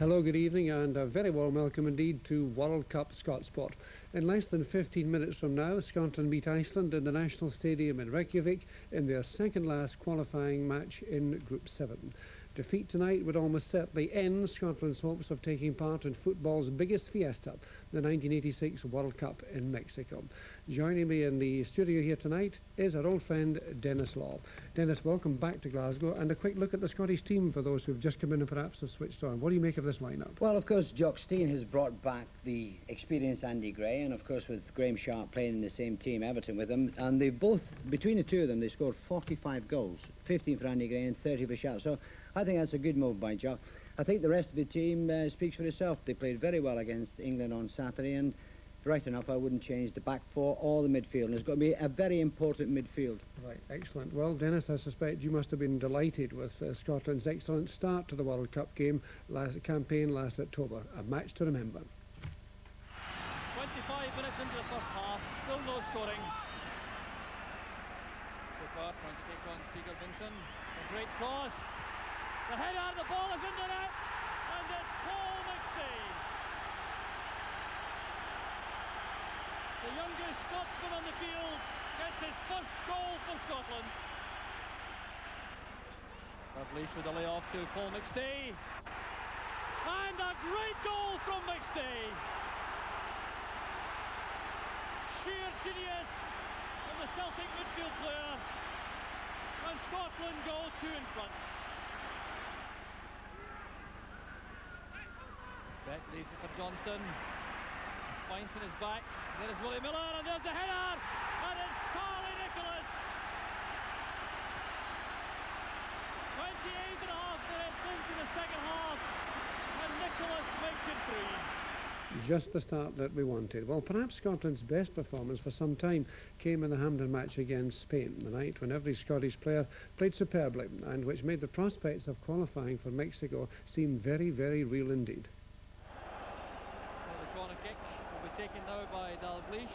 Hello, good evening, and a very warm welcome indeed to World Cup Scott Sport. In less than 15 minutes from now, Scotland meet Iceland in the National Stadium in Reykjavik in their second last qualifying match in Group 7. Defeat tonight would almost certainly end Scotland's hopes of taking part in football's biggest fiesta, the 1986 World Cup in Mexico. Joining me in the studio here tonight is our old friend Dennis Law. Dennis, welcome back to Glasgow, and a quick look at the Scottish team for those who've just come in and perhaps have switched on. What do you make of this lineup? Well, of course, Jock Stein has brought back the experienced Andy Gray, and of course with Graham Sharp playing in the same team, Everton, with him, and they both, between the two of them, they scored 45 goals, 15 for Andy Gray and 30 for Sharp. So I think that's a good move by Jock. I think the rest of the team speaks for itself. They played very well against England on Saturday, and right enough, I wouldn't change the back four or the midfield. And it's going to be a very important midfield. Right, excellent. Well, Dennis, I suspect you must have been delighted with Scotland's excellent start to the World Cup campaign last October. A match to remember. 25 minutes into the first half, still no scoring. Cooper trying to take on Sigurðsson. A great cross. The header, the ball is into it, and it's Paul McStay. The youngest Scotsman on the field gets his first goal for Scotland. Dalglish with a layoff to Paul McStay. And a great goal from McStay. Sheer genius from the Celtic midfield player. And Scotland go 2 in front. Beck leaves it for Johnston. Swinson is back. There is Willie Miller, and there's the header, and it's Charlie Nicholas. 28 and a half minutes into the second half, and Nicholas makes it 3. Just the start that we wanted. Well, perhaps Scotland's best performance for some time came in the Hampden match against Spain, the night when every Scottish player played superbly, and which made the prospects of qualifying for Mexico seem very, very real indeed. Corner kick will be taken now by Dalglish.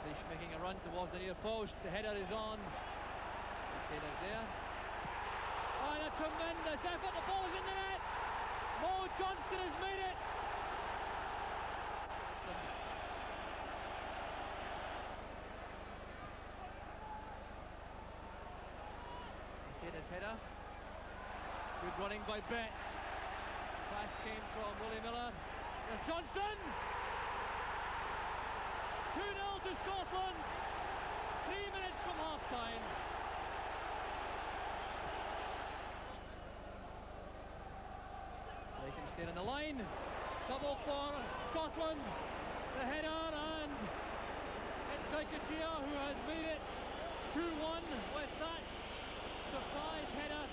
Dalglish making a run towards the near post. The header is on. The sailor's there. And a tremendous effort. The ball is in the net. Mo Johnston has made it. The sailor's header. Good running by Bett. Pass came from Willie Miller. There's Johnston! 2-0 to Scotland! 3 minutes from half-time. Lichtenstein in the line. Double for Scotland. The header, and it's Kaikatia who has made it 2-1 with that surprise header.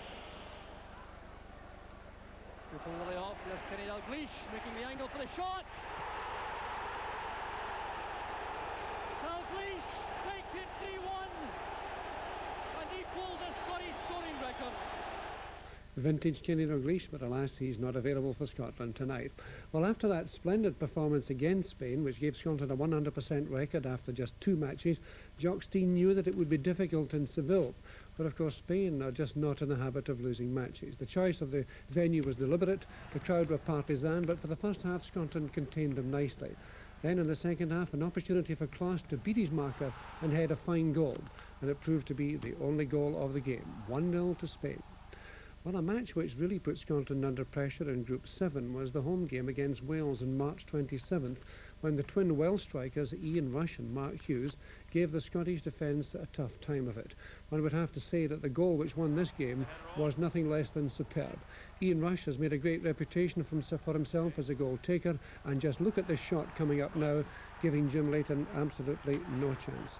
To pull the way off, there's Kenny Dalglish making the angle for the shot. Dalglish takes it 3-1 and equals the Scottish scoring record. Vintage Kenny Dalglish, but alas, he's not available for Scotland tonight. Well, after that splendid performance against Spain, which gave Scotland a 100% record after just 2 matches, Jock Stein knew that it would be difficult in Seville. But of course Spain are just not in the habit of losing matches. The choice of the venue was deliberate, the crowd were partisan, but for the first half Scotland contained them nicely. Then in the second half, an opportunity for Klaas to beat his marker and head a fine goal, and it proved to be the only goal of the game, 1-0 to Spain. Well, a match which really put Scotland under pressure in Group 7 was the home game against Wales on March 27th, when the twin Welsh strikers Ian Rush and Mark Hughes gave the Scottish defence a tough time of it. One would have to say that the goal which won this game was nothing less than superb. Ian Rush has made a great reputation for himself as a goal taker, and just look at this shot coming up now, giving Jim Leighton absolutely no chance.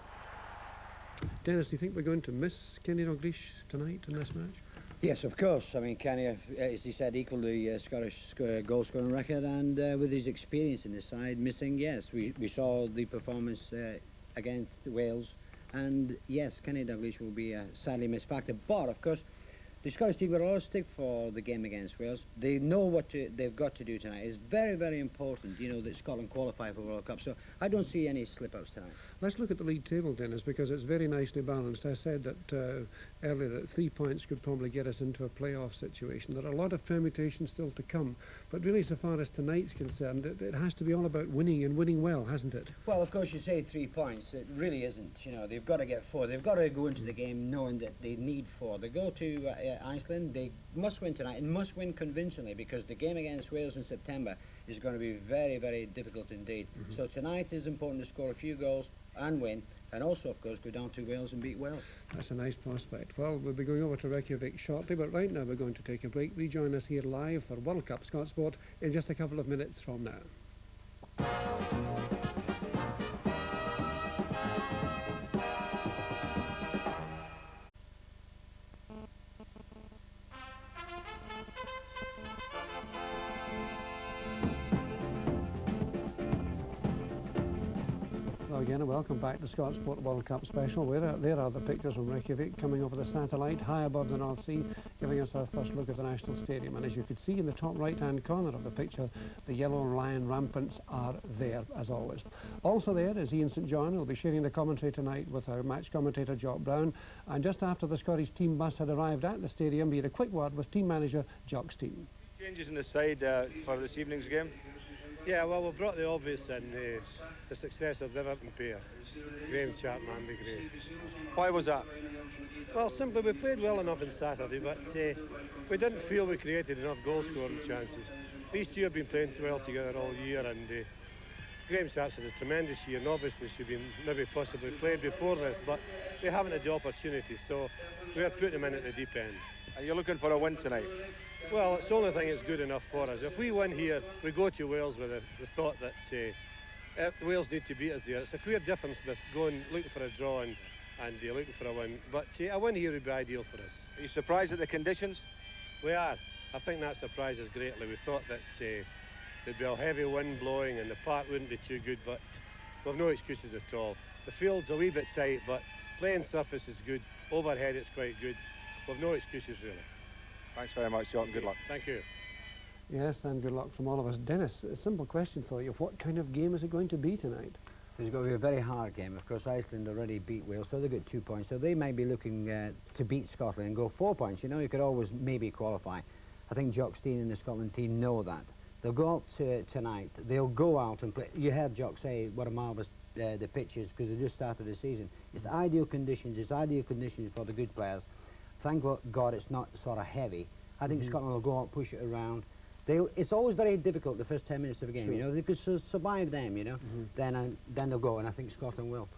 Dennis, do you think we're going to miss Kenny Dalglish tonight in this match? Yes, of course. I mean, Kenny, as he said, equalled the Scottish goal-scoring record, and with his experience in the side, missing, yes, we saw the performance against Wales, and yes, Kenny Dalglish will be a sadly missed factor. But of course, the Scottish team will always stick for the game against Wales. They know what they've got to do tonight. It's very, very important, you know, that Scotland qualify for World Cup. So I don't see any slip-ups tonight. Let's look at the league table, Dennis, because it's very nicely balanced. I said that earlier that 3 points could probably get us into a playoff situation. There are a lot of permutations still to come, but really, so far as tonight's concerned, it has to be all about winning and winning well, hasn't it? Well, of course, you say 3 points. It really isn't. You know, they've got to get 4. They've got to go into the game knowing that they need 4. They go to Iceland. They must win tonight and must win convincingly, because the game against Wales in September is going to be very, very difficult indeed. So tonight is important to score a few goals and win, and also, of course, go down to Wales and beat Wales. That's a nice prospect. Well, we'll be going over to Reykjavik shortly, but right now we're going to take a break. Rejoin us here live for World Cup Scott Sport in just a couple of minutes from now. Again, and welcome back to Scott Sport World Cup Special. There are the pictures from Reykjavik coming over the satellite high above the North Sea, giving us our first look at the National Stadium. And as you can see in the top right-hand corner of the picture, the yellow lion rampants are there, as always. Also there is Ian St John, who'll be sharing the commentary tonight with our match commentator, Jock Brown. And just after the Scottish team bus had arrived at the stadium, we had a quick word with team manager Jock's team. Changes in the side for this evening's game? Yeah, well, we've brought the obvious in, the success of the Everton pair, Graham Sharp and Andy Gray. Why was that? Well, simply we played well enough on Saturday, but we didn't feel we created enough goal-scoring chances. These two have been playing well together all year, and Graham Sharp's had a tremendous year, and obviously should be maybe possibly played before this, but they haven't had the opportunity, so we're putting them in at the deep end. Are you looking for a win tonight? Well, it's the only thing that's good enough for us. If we win here, we go to Wales with the thought that Wales need to beat us there. It's a clear difference with looking for a draw and looking for a win. But a win here would be ideal for us. Are you surprised at the conditions? We are. I think that surprised us greatly. We thought that there'd be a heavy wind blowing and the park wouldn't be too good, but we've no excuses at all. The field's a wee bit tight, but playing surface is good. Overhead it's quite good. We've no excuses really. Thanks very much, Jock. Good luck. Thank you. Yes, and good luck from all of us. Dennis, a simple question for you. What kind of game is it going to be tonight? It's going to be a very hard game. Of course, Iceland already beat Wales, so they got 2 points. So they might be looking to beat Scotland and go 4 points. You know, you could always maybe qualify. I think Jock Stein and the Scotland team know that. They'll go out tonight. They'll go out and play. You heard Jock say what a marvellous the pitch is, because they just started the season. It's ideal conditions. It's ideal conditions for the good players. Thank God it's not sort of heavy. I think Scotland will go out, push it around. It's always very difficult the first 10 minutes of a game. Sure. You know, they could survive them. You know, then they'll go, and I think Scotland will.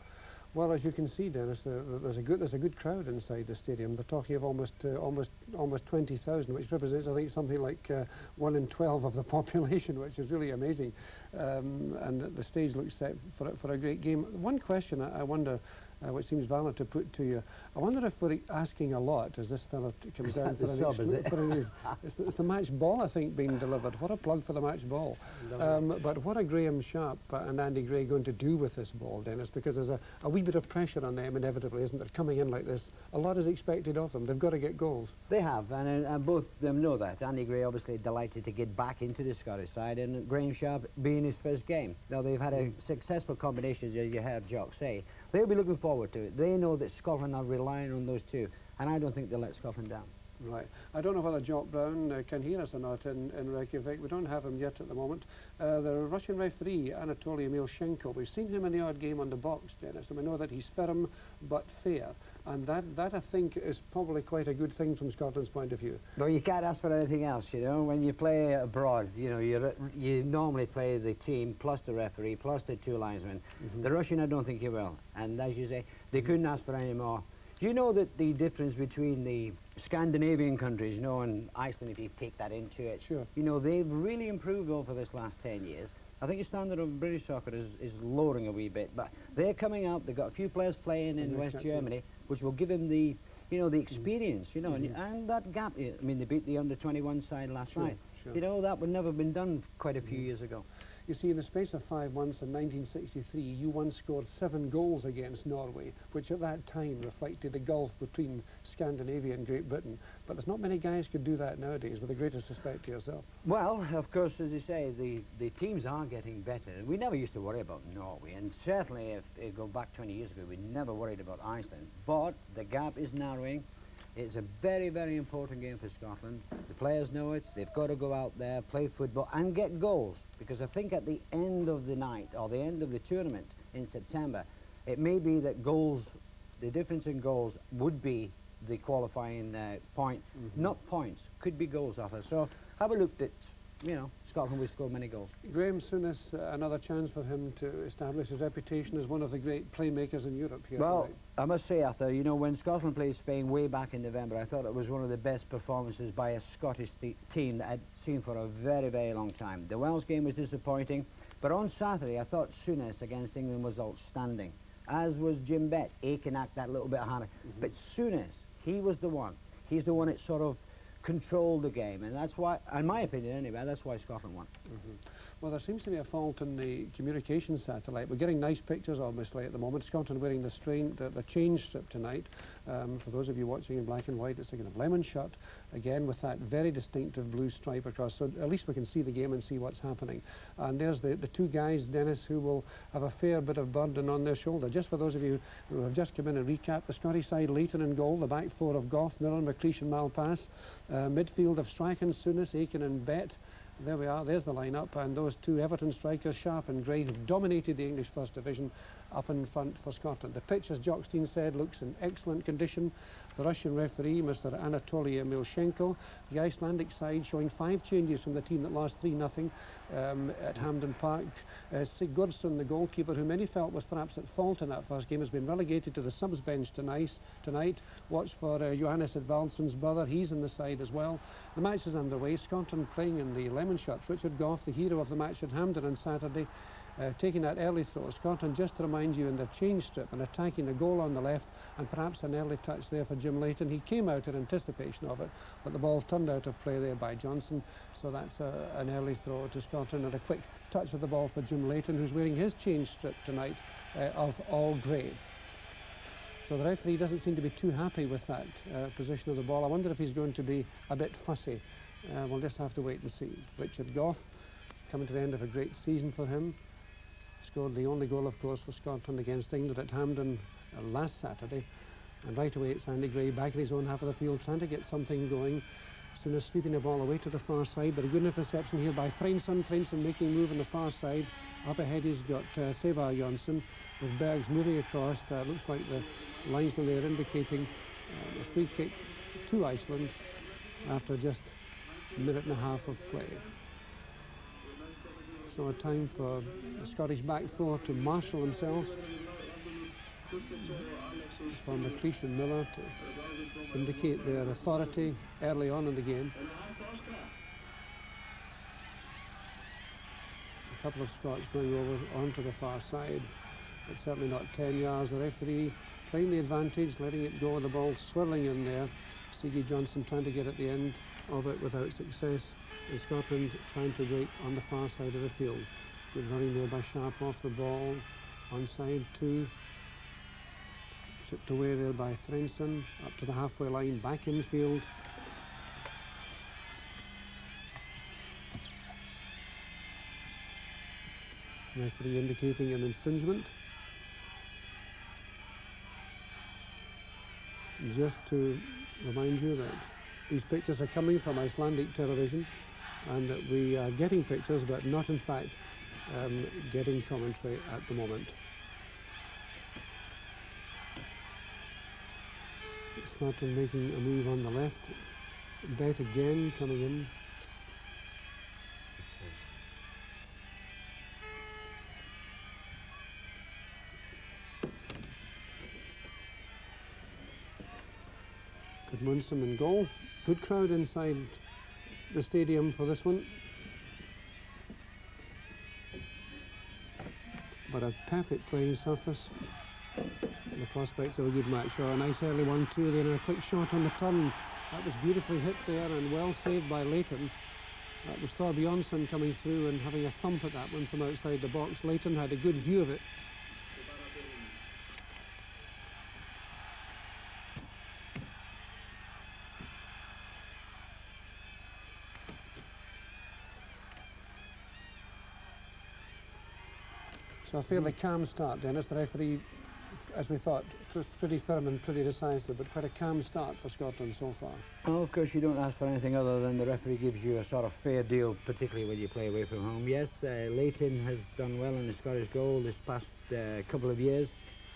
Well, as you can see, Dennis, there's a good crowd inside the stadium. They're talking of almost 20,000, which represents, I think, something like 1 in 12 of the population, which is really amazing. And the stage looks set for a great game. One question I wonder, which seems valid to put to you, I wonder if we're asking a lot as this fellow comes down for it's the match ball, I think, being delivered. What a plug for the match ball. But what are Graham Sharp and Andy Gray going to do with this ball, Dennis? Because there's a wee bit of pressure on them, inevitably, isn't there? Coming in like this, a lot is expected of them. They've got to get goals. They have, and both of them know that. Andy Gray obviously delighted to get back into the Scottish side, and Graham Sharp being his first game. Now, they've had a successful combination, as you heard Jock say. They'll be looking forward to it. They know that Scotland are relying on those two, and I don't think they'll let Scotland down. Right. I don't know whether Jock Brown can hear us or not in Reykjavik. We don't have him yet at the moment. The Russian referee, Anatoly Milchenko, we've seen him in the odd game on the box, Dennis, and we know that he's firm but fair. And that I think, is probably quite a good thing from Scotland's point of view. Well, you can't ask for anything else, you know. When you play abroad, you know, you normally play the team plus the referee plus the 2 linesmen. The Russian, I don't think he will. And as you say, they couldn't ask for any more. You know that the difference between the Scandinavian countries, you know, and Iceland, if you take that into it, sure. You know, they've really improved over this last 10 years. I think the standard of British soccer is lowering a wee bit, but they're coming up. They've got a few players playing in West Germany, which will give them the, you know, the experience, you know, and that gap. I mean, they beat the under-21 side last night. Sure. You know, that would never have been done quite a few years ago. You see, in the space of 5 months in 1963, you once scored 7 goals against Norway, which at that time reflected the gulf between Scandinavia and Great Britain. But there's not many guys could do that nowadays, with the greatest respect to yourself. Well, of course, as you say, the teams are getting better. We never used to worry about Norway, and certainly if you go back 20 years ago, we never worried about Iceland. But the gap is narrowing. It's a very, very important game for Scotland. The players know it. They've got to go out there, play football, and get goals. Because I think at the end of the night, or the end of the tournament in September, it may be that goals, the difference in goals would be the qualifying point. Not points, could be goals, Arthur. So have a look at, you know, Scotland will score many goals. Graham Souness, another chance for him to establish his reputation as one of the great playmakers in Europe here Well, tonight. I must say, Arthur, you know, when Scotland played Spain way back in November, I thought it was one of the best performances by a Scottish team that I'd seen for a very, very long time. The Wales game was disappointing, but on Saturday, I thought Souness against England was outstanding, as was Jim Bett, Aiken that little bit harder. But Souness, he was the one. He's the one that sort of controlled the game, and that's why, in my opinion anyway, that's why Scotland won. Well, there seems to be a fault in the communication satellite. We're getting nice pictures, obviously, at the moment. Scotland wearing the change strip tonight. For those of you watching in black and white, it's a kind of lemon shirt, again, with that very distinctive blue stripe across. So at least we can see the game and see what's happening. And there's the two guys, Dennis, who will have a fair bit of burden on their shoulder. Just for those of you who have just come in and recap, the Scottish side, Leighton in goal, the back four of Gough, Miller, McLeish and Malpass. Midfield of Strachan, Souness, Aiken and Bett. There we are, there's the lineup, and those two Everton strikers, Sharp and Gray, have dominated the English First Division up in front for Scotland. The pitch, as Jock Stein said, looks in excellent condition. The Russian referee, Mr. Anatoly Milchenko. The Icelandic side showing 5 changes from the team that lost 3-0 at Hampden Park. Sigurdsson, the goalkeeper, who many felt was perhaps at fault in that first game, has been relegated to the subs bench tonight. Watch for Johannes Edvaldsson's brother, he's in the side as well. The match is underway. Scotland playing in the lemon shirts. Richard Gough, the hero of the match at Hampden on Saturday, taking that early throw. Scotland, just to remind you, in their change strip and attacking the goal on the left, and perhaps an early touch there for Jim Leighton. He came out in anticipation of it, but the ball turned out of play there by Johnson, so that's an early throw to Scotland, and a quick touch of the ball for Jim Leighton, who's wearing his change strip tonight of all grey. So the referee doesn't seem to be too happy with that position of the ball. I wonder if he's going to be a bit fussy. We'll just have to wait and see. Richard Gough, coming to the end of a great season for him, scored the only goal, of course, for Scotland against England at Hampden last Saturday. And right away it's Andy Gray back in his own half of the field, trying to get something going. Souness sweeping the ball away to the far side, but a good enough reception here by Freynsson. Freynsson making a move on the far side. Up ahead he's got Sevar Jonsson, with Bergs moving across. Looks like the linesman there indicating a free kick to Iceland after just a minute and a half of play. So a time for the Scottish back four to marshal themselves, for McLeish and Miller to indicate their authority early on in the game. A couple of Scots going over onto the far side, but certainly not 10 yards. The referee playing the advantage, letting it go, the ball swirling in there. Siggy Johnson trying to get at the end of it without success, and Scotland trying to break on the far side of the field. Good running there by Sharp off the ball, onside 2. Chipped away there by Freynsson, up to the halfway line, back infield. Referee indicating an infringement. Just to remind you that these pictures are coming from Icelandic television, and that we are getting pictures but not in fact getting commentary at the moment. Scotland making a move on the left. Bett again coming in. Gudmundsson in goal. Good crowd inside the stadium for this one. But a perfect playing surface. The prospects of a good match. Oh, a nice early 1-2 there, and a quick shot on the turn. That was beautifully hit there and well saved by Leighton. That was Thorbjornsson coming through and having a thump at that one from outside the box. Leighton had a good view of it. So a fairly calm start, Dennis. The referee, as we thought, pretty firm and pretty decisive, but quite a calm start for Scotland so far. Well, of course, you don't ask for anything other than the referee gives you a sort of fair deal, particularly when you play away from home. Yes, Leighton has done well in the Scottish goal this past couple of years,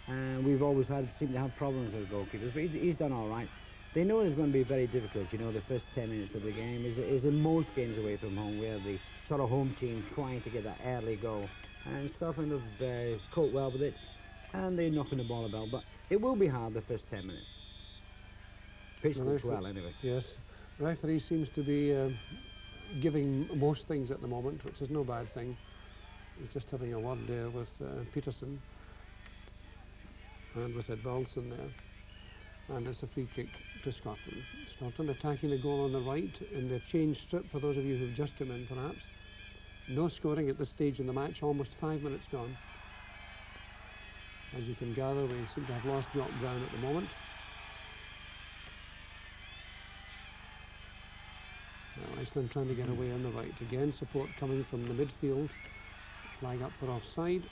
and we've always seemed to have problems with goalkeepers, but he's done all right. They know it's going to be very difficult. You know, the first 10 minutes of the game is in most games away from home, where the sort of home team trying to get that early goal. And Scotland have coped well with it, and they're knocking the ball about. But it will be hard the first 10 minutes. Pitch looks well, anyway. Yes. The referee seems to be giving most things at the moment, which is no bad thing. He's just having a word there with Peterson and with Edvaldsson there. And it's a free kick to Scotland. Scotland attacking the goal on the right in the change strip, for those of you who've just come in, perhaps. No scoring at this stage in the match, almost 5 minutes gone. As you can gather, we seem to have lost Jock Brown at the moment. Now Iceland trying to get away on the right. Again, support coming from the midfield. Flag up for offside.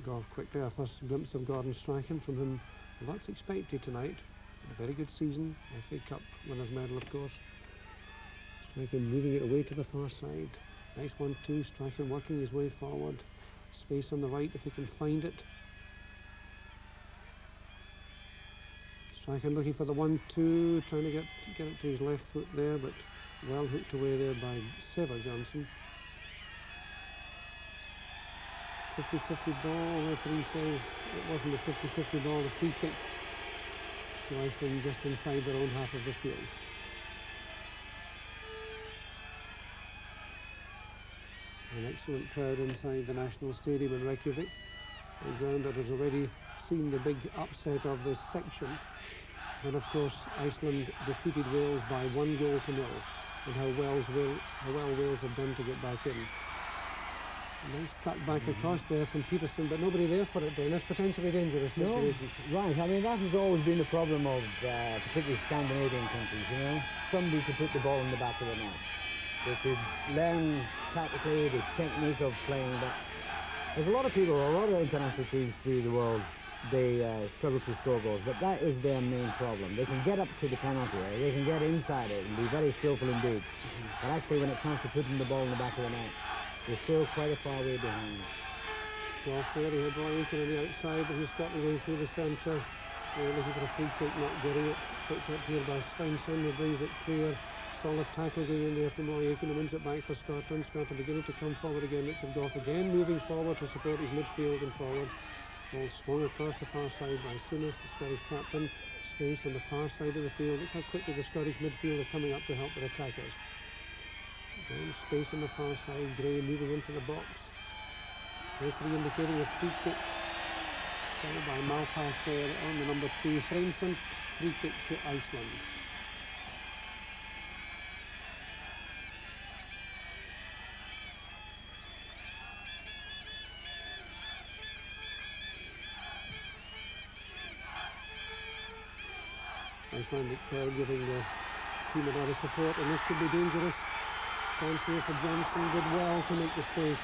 Go quickly, our first glimpse of Gordon Strachan, from whom lots expected tonight. A very good season, FA Cup winners' medal, of course. Strachan moving it away to the far side. Nice 1-2, Strachan working his way forward. Space on the right if he can find it. Strachan looking for the 1-2, trying to get it to his left foot there, but well hooked away there by Sever Johnson. 50-50 ball, referee says it wasn't a 50-50 ball, a free kick to Iceland just inside their own half of the field. An excellent crowd inside the National Stadium in Reykjavik. A ground that has already seen the big upset of this section. And of course, Iceland defeated Wales by 1 goal to 0. And how well Wales have done to get back in. A nice cut back across there from Peterson, but nobody there for it, Dennis. Potentially dangerous situation. No, right, I mean, that has always been the problem of particularly Scandinavian countries, you know. Somebody to put the ball in the back of the net. They could learn tactically the technique of playing, but there's a lot of people, a lot of international teams through the world, they struggle to score goals, but that is their main problem. They can get up to the penalty area, they can get inside it and be very skillful indeed, but actually when it comes to putting the ball in the back of the net, they're still quite a far way behind. Well, there he had Roy Aiken on the outside, but he's Scotland going through the centre. Looking for a free kick, not getting it. Picked up here by Svensson, who brings it clear. Solid tackle going in there from Roy Aiken, who wins it back for Scotland. Scotland beginning to come forward again. Richard Gough again moving forward to support his midfield and forward. Ball swung across the far side by Souness, the Scottish captain. Space on the far side of the field. Look how quickly the Scottish midfield are coming up to help their attackers. Again, space on the far side. Gray moving into the box. Referee indicating a free kick. Followed by Malpass there on the number 2. Svensson, free kick to Iceland. Icelandic crowd giving the team a lot of support, and this could be dangerous. Chance here for Johnson, did well to make the space.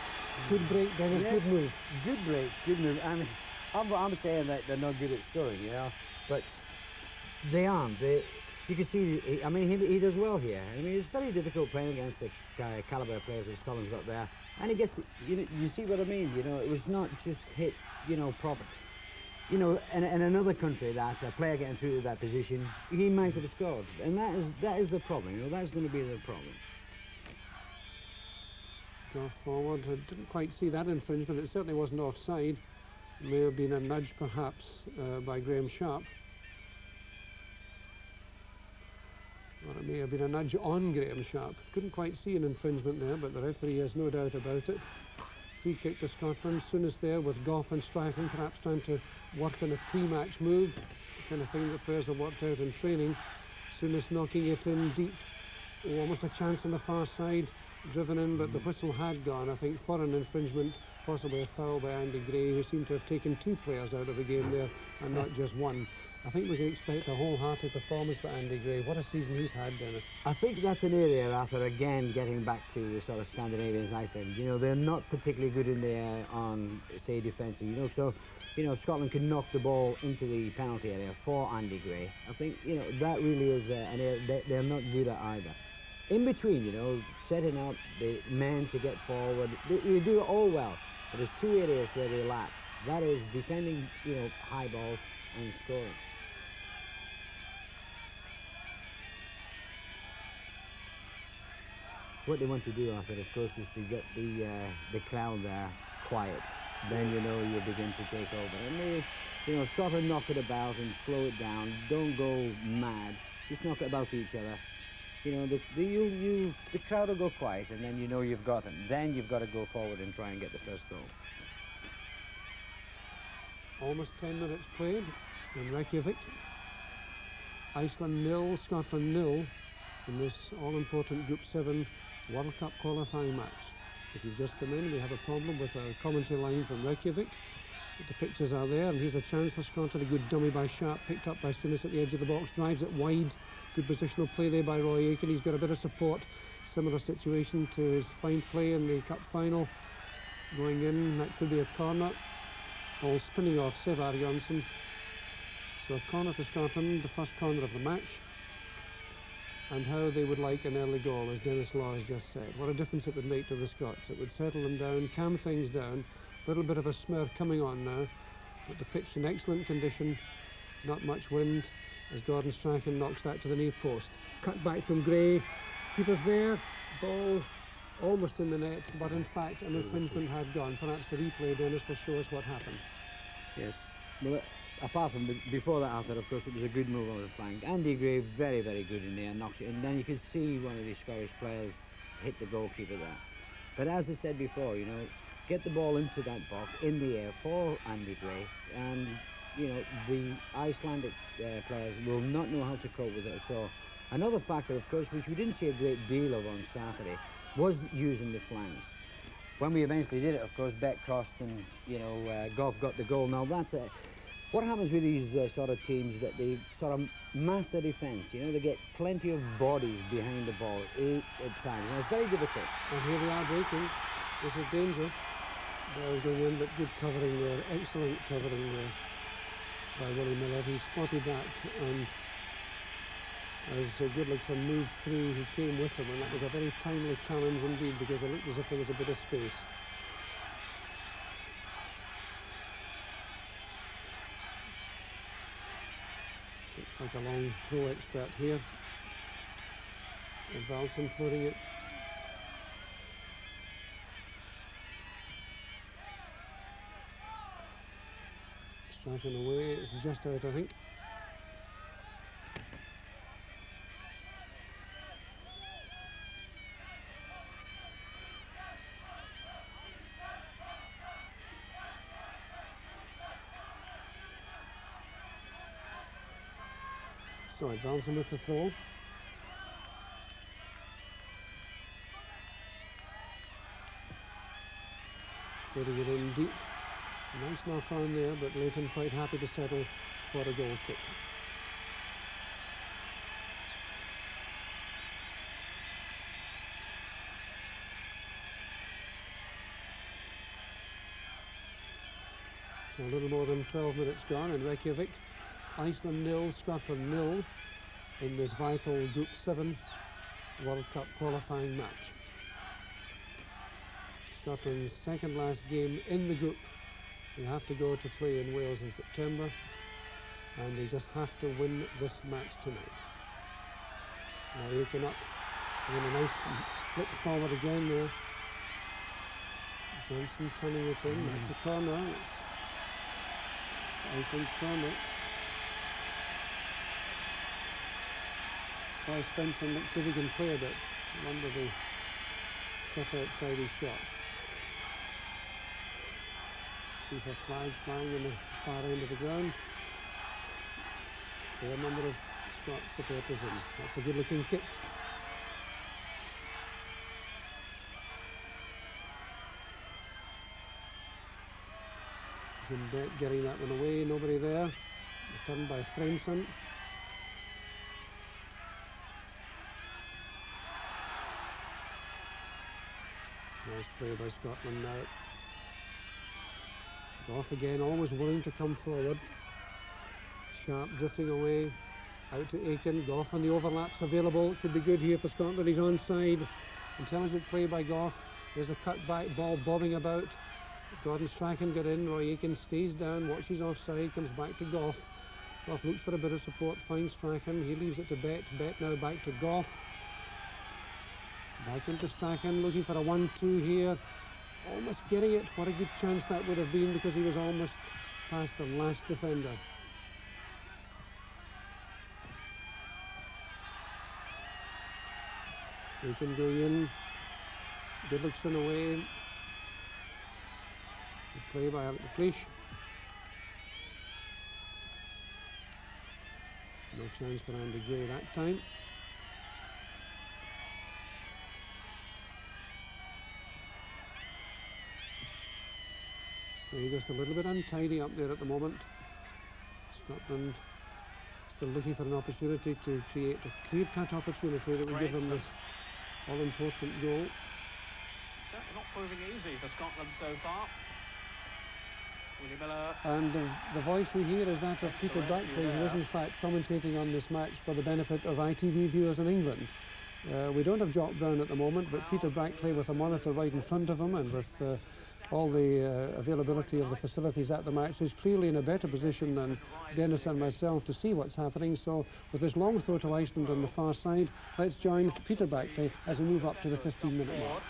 Good break, Dennis, yes. Good move. Good break, good move. I mean, I'm saying that they're not good at scoring, you know, but they aren't. You can see, I mean, he does well here. I mean, it's very difficult playing against the calibre of players that Scotland's got there. And he gets, you see what I mean, you know, it was not just hit, you know, proper. You know, in another country that a player getting through to that position, he might have scored. And that is the problem, you know, that's going to be the problem. Go forward, I didn't quite see that infringement. It certainly wasn't offside. May have been a nudge, perhaps, by Graham Sharp. Or it may have been a nudge on Graham Sharp. Couldn't quite see an infringement there, but the referee has no doubt about it. Free kick to Scotland. Souness there with Gough and Strachan, perhaps trying to work on a pre-match move, the kind of thing that players have worked out in training. Souness knocking it in deep. Oh, almost a chance on the far side, driven in, but the whistle had gone, I think, for an infringement, possibly a foul by Andy Gray, who seemed to have taken 2 players out of the game there and not just one. I think we can expect a wholehearted performance for Andy Gray. What a season he's had, Dennis. I think that's an area, Arthur, again, getting back to the sort of Scandinavians, Iceland. You know, they're not particularly good in the air on, say, defensive, you know, so, you know, if Scotland can knock the ball into the penalty area for Andy Gray, I think, you know, that really is an area they're not good at either. In between, you know, setting up the men to get forward, they do it all well, but there's 2 areas where they lack. That is defending, you know, high balls and scoring. What they want to do, Arthur, of course, is to get the crowd there quiet. Then, you know, you begin to take over. And they, you know, Scotland knock it about and slow it down. Don't go mad. Just knock it about each other. You know, the crowd will go quiet, and then you know you've got it. Then you've got to go forward and try and get the first goal. Almost 10 minutes played in Reykjavik. Iceland 0, Scotland 0 in this all-important Group 7 World Cup qualifying match. If you've just come in, we have a problem with a commentary line from Reykjavik. But the pictures are there, and here's a chance for Scotland. A good dummy by Sharp, picked up by Souness at the edge of the box, drives it wide. Good positional play there by Roy Aiken. He's got a bit of support. Similar situation to his fine play in the cup final. Going in, that could be a corner. Ball spinning off Sevar Jonsson. So a corner to Scotland, the first corner of the match. And how they would like an early goal, as Dennis Law has just said. What a difference it would make to the Scots. It would settle them down, calm things down. A little bit of a smear coming on now, but the pitch in excellent condition, not much wind, as Gordon Strachan knocks that to the near post. Cut back from Gray, keeper's there, ball almost in the net, but in fact an infringement had gone. Perhaps the replay, Dennis, will show us what happened. Yes. Well, apart from before that, Arthur, of course, it was a good move on the flank. Andy Gray, very, very good in there, knocks it in. Then you could see one of the Scottish players hit the goalkeeper there. But as I said before, you know, get the ball into that box in the air for Andy Gray, and you know the Icelandic players will not know how to cope with it at all. Another factor, of course, which we didn't see a great deal of on Saturday, was using the flanks. When we eventually did it, of course, Beck crossed and, you know, Goff got the goal. Now that's it. What happens with these sort of teams, that they sort of master their defence, you know, they get plenty of bodies behind the ball, 8 at times. Now, it's very difficult. And here we are breaking. This is danger. Ball going in, but good covering there, excellent covering there by Willie Miller. He spotted that, and as Goodlickson moved through, he came with him, and that was a very timely challenge indeed, because it looked as if there was a bit of space. Looks like a long throw expert here. And Valson floating it. Striking away, it's just out, I think. So advancing with the throw. Putting it in deep. Nice knock on there, but Leighton quite happy to settle for a goal kick. So a little more than 12 minutes gone in Reykjavik. Iceland 0, Scotland 0 in this vital Group 7 World Cup qualifying match. Scotland's second last game in the group. They have to go to play in Wales in September, and they just have to win this match tonight. Now Aiken up, and then a nice flick forward again there. Johnson turning it in, that's a corner. It's Iceland's corner. Spy Spencer looks as if he can play a bit. I wonder the shot outside his shots. FIFA flag flying on the far end of the ground. So a number of Scots supporters in. That's a good looking kick. Gimbeck getting that one away, nobody there. Returned by Frenson. Nice play by Scotland now. Goff again, always willing to come forward. Sharp drifting away. Out to Aiken. Goff on the overlaps available. Could be good here for Scotland. He's onside. Intelligent play by Goff. There's the cut back ball bobbing about. Gordon Strachan got in. Roy Aiken stays down, watches offside, comes back to Goff. Goff looks for a bit of support, finds Strachan. He leaves it to Bet. Bet now back to Goff. Back into Strachan, looking for a 1-2 here. Almost getting it. What a good chance that would have been, because he was almost past the last defender. Aiken going in. Goodlickson away. Good play by McLeish. No chance for Andy Gray that time. Play just a little bit untidy up there at the moment. Scotland still looking for an opportunity to create a clear-cut opportunity that would give them this all-important goal. Certainly not proving easy for Scotland so far. Willie Miller. And the voice we hear is that of Peter Brackley, who is in fact commentating on this match for the benefit of ITV viewers in England. We don't have Jock Brown at the moment, but Peter Brackley, with a monitor right in front of him and with all the availability of the facilities at the match, is clearly in a better position than Dennis and myself to see what's happening. So with this long throw to Iceland on the far side, let's join Peter Brackley as we move up to the 15-minute mark.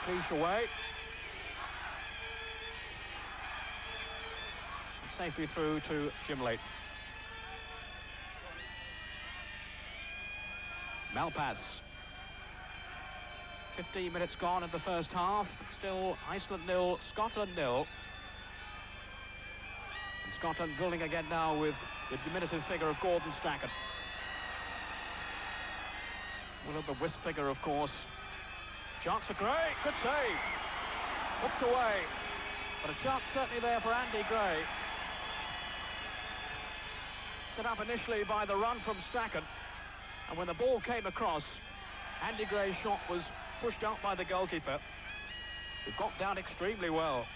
McLeish away. Safely through to Gimley. Malpass. 15 minutes gone in the first half. Still Iceland 0, Scotland 0. And Scotland drilling again now with the diminutive figure of Gordon Strachan. Well, the wisp figure, of course. Chance for Gray. Good save. Hooked away. But a chance certainly there for Andy Gray. Set up initially by the run from Strachan. And when the ball came across, Andy Gray's shot was pushed out by the goalkeeper, who got down extremely well.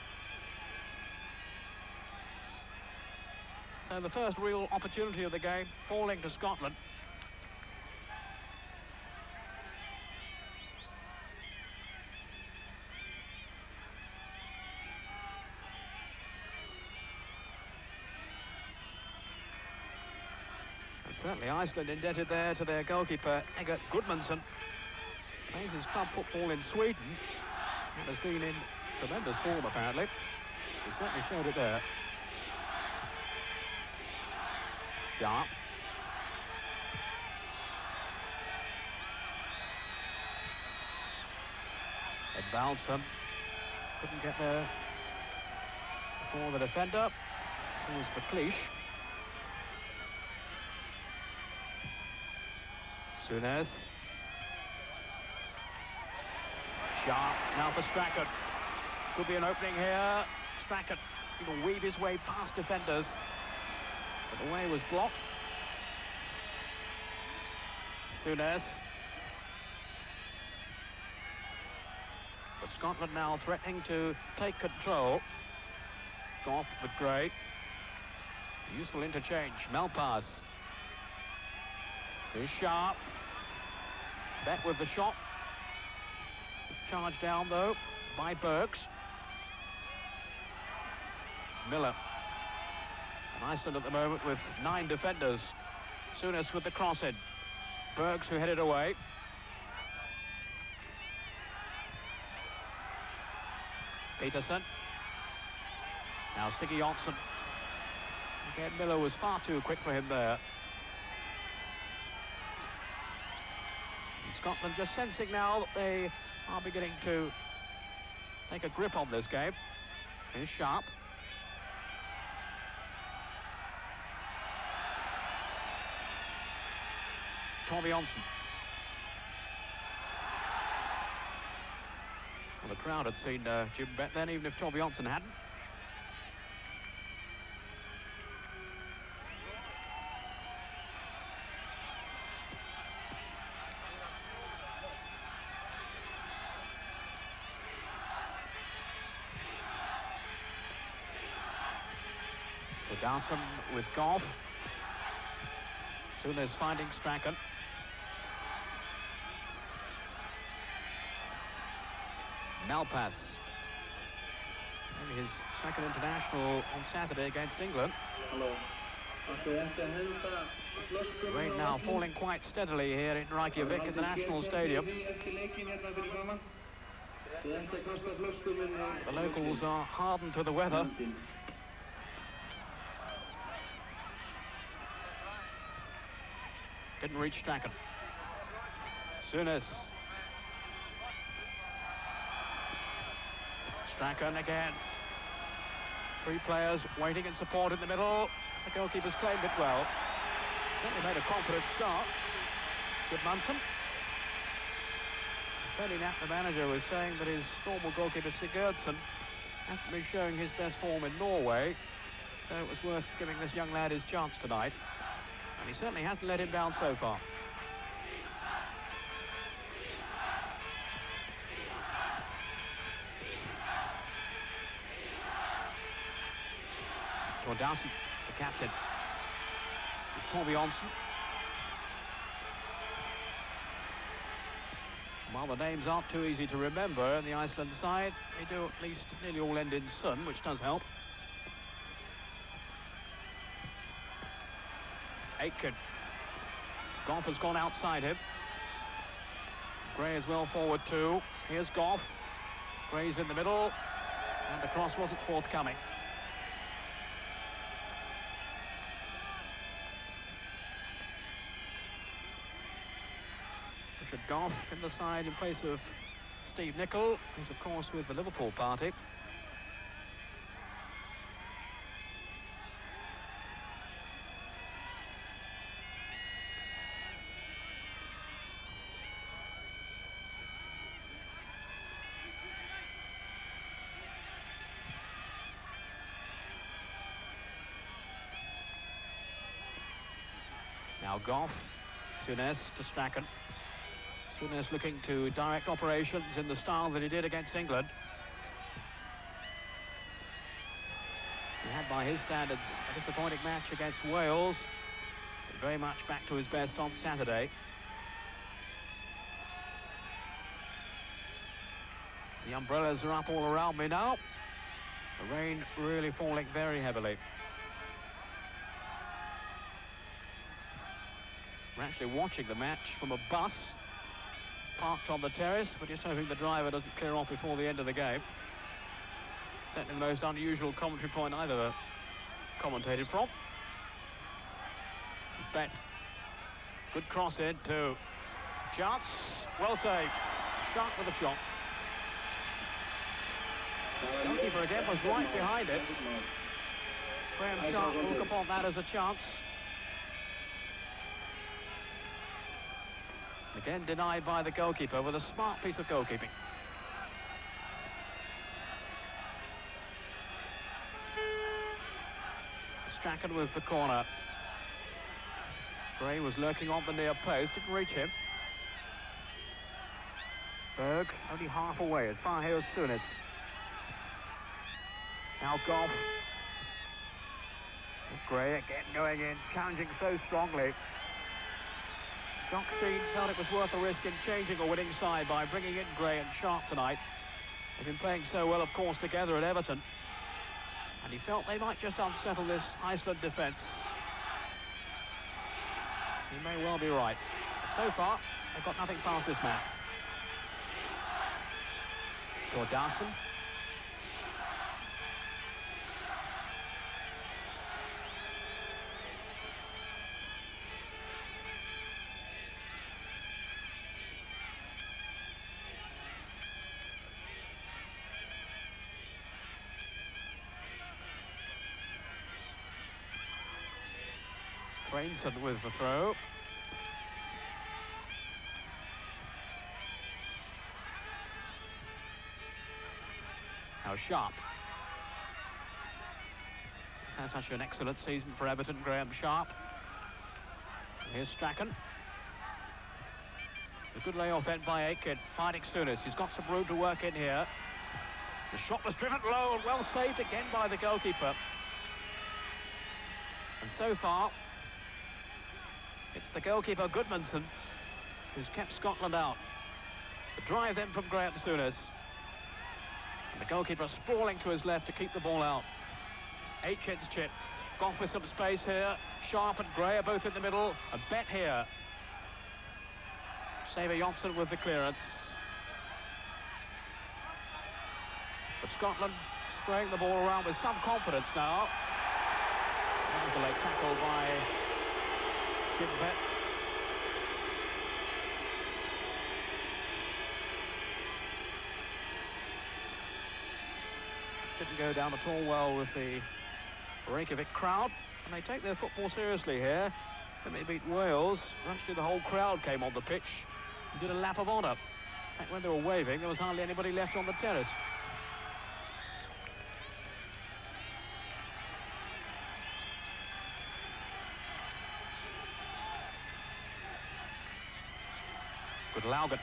So the first real opportunity of the game falling to Scotland. And certainly Iceland indebted there to their goalkeeper, Egert Gudmundsson. Plays his club football in Sweden and has been in tremendous form, apparently. He certainly showed it there. Sharp. Ed Balsam couldn't get there before the defender. It was McLeish. Souness. Sharp now for Strachan. Could be an opening here. Strachan will weave his way past defenders, but the way was blocked. Souness. But Scotland now threatening to take control. Goff with Gray. Useful interchange. Malpass. Here's Sharp. Bet with the shot. Charge down though by Burks. Miller. And Iceland at the moment with 9 defenders. Souness with the cross in. Burks who headed away. Peterson. Now Siggy Johnson. Again, Miller was far too quick for him there. And Scotland just sensing now that they are beginning to take a grip on this game. Here's Sharp. Tommy Johnson. Well, the crowd had seen Jim bet then, even if Tom Johnson hadn't. So Dawson with Goff. Soon finding Strachan. Malpass. Maybe his second international on Saturday against England. Rain now falling quite steadily here in Reykjavik at the National Stadium. The locals are hardened to the weather. Didn't reach Strachan. Souness. Strachan again. Three players waiting in support in the middle. The goalkeeper's claimed it well. Certainly made a confident start. Gudmundsson. Tony Knapp, the manager, was saying that his normal goalkeeper Sigurdsson hasn't been showing his best form in Norway, so it was worth giving this young lad his chance tonight. And he certainly hasn't let him down so far. Dawson, the captain. Paul Johnson. While the names aren't too easy to remember in the Iceland side, they do at least nearly all end in Sun, which does help. Aitken. Goff has gone outside him. Gray is well forward too. Here's Goff. Gray's in the middle, and the cross wasn't forthcoming. Goff in the side in place of Steve Nicol, who's of course with the Liverpool party. Now Goff, Souness to Strachan. Souness looking to direct operations in the style that he did against England. He had, by his standards, a disappointing match against Wales, but very much back to his best on Saturday. The umbrellas are up all around me now. The rain really falling very heavily. We're actually watching the match from a bus parked on the terrace. We're just hoping the driver doesn't clear off before the end of the game. Certainly the most unusual commentary point I've ever commentated from. Bet. Good cross in to Chance. Well saved. Sharp with a shot. Goalkeeper again was right behind it. Graham Sharp will look upon that as a chance. Again denied by the goalkeeper with a smart piece of goalkeeping. Strachan with the corner. Gray was lurking on the near post, didn't reach him. Berg only half away as far here as Souness. Now Goff. Gray again going in, challenging so strongly. Jockstein felt it was worth a risk in changing a winning side by bringing in Gray and Sharp tonight. They've been playing so well, of course, together at Everton. And he felt they might just unsettle this Iceland defence. He may well be right. But so far, they've got nothing past this man. Dawson. Crainson with the throw. Now Sharp. He's had such an excellent season for Everton, Graham Sharp. Here's Strachan. A good layoff then by Aitken, finding Souness. He's got some room to work in here. The shot was driven low and well saved again by the goalkeeper. And so far, it's the goalkeeper Goodmanson who's kept Scotland out. The drive then from Graham Souness. And the goalkeeper sprawling to his left to keep the ball out. Aitken's chip. Goff with some space here. Sharp and Gray are both in the middle. A bet here. Saver Johnson with the clearance. But Scotland spraying the ball around with some confidence now. That was a late tackle by Jim Bett. Didn't go down at all well with the Reykjavik crowd, and they take their football seriously here. When they beat Wales, actually the whole crowd came on the pitch and did a lap of honour. In fact, when they were waving, there was hardly anybody left on the terrace. Good Laugan.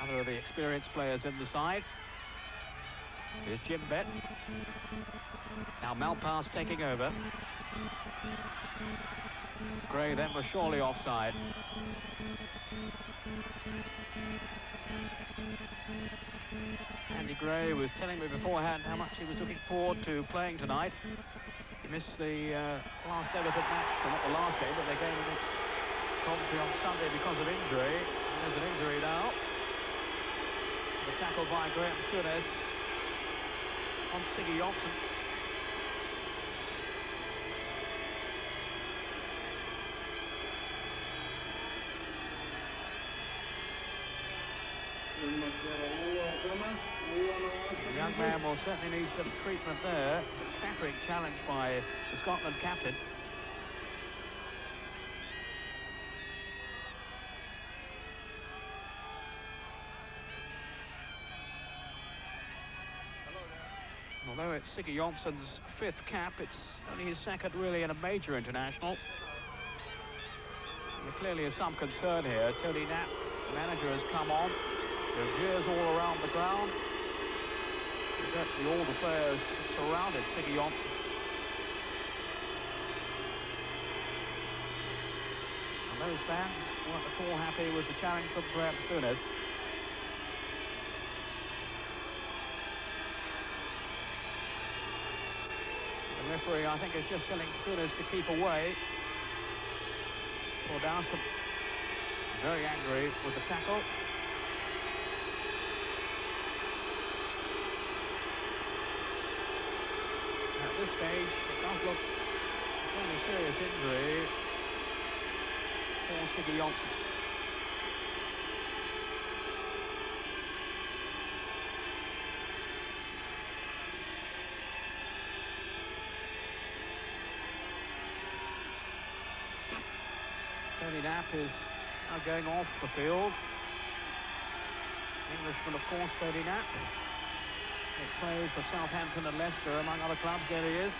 Another of the experienced players in the side. Here's Jim Bett. Now Malpass taking over. Gray then was surely offside. Andy Gray was telling me beforehand how much he was looking forward to playing tonight. He missed the last Everton match, well, not the last game, but their game against Coventry on Sunday because of injury. There's an injury now. The tackle by Graham Souness on Siggy Johnson. The young man will certainly need some treatment there. Patrick challenged by the Scotland captain. Although it's Siggy Johnson's 5th cap, it's only his 2nd really in a major international. There clearly is some concern here. Tony Knapp, the manager, has come on. There are jeers all around the ground. Virtually all the players surrounded Siggy Johnson. And those fans weren't at all happy with the challenge from Graham Souness. The referee, I think, is just telling Souness to keep away. Paul Dowson very angry with the tackle. At this stage, it does look a fairly serious injury for Siggy Johnson. Tony Knapp is now going off the field. Englishman, of course, Tony Knapp. He played for Southampton and Leicester, among other clubs. There he is.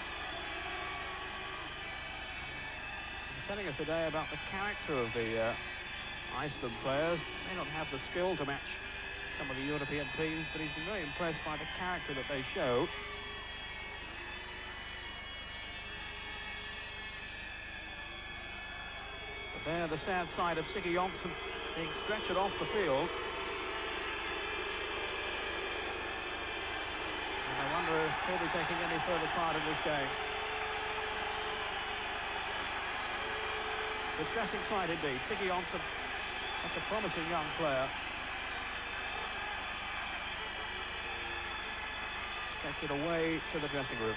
He's telling us today about the character of the Iceland players. They may not have the skill to match some of the European teams, but he's been very impressed by the character that they show. But there, the sad side of Siggy Johnson being stretchered off the field. I wonder if he'll be taking any further part in this game. Distressing sight indeed. Siggy Johnson, such a promising young player. Taken away to the dressing room.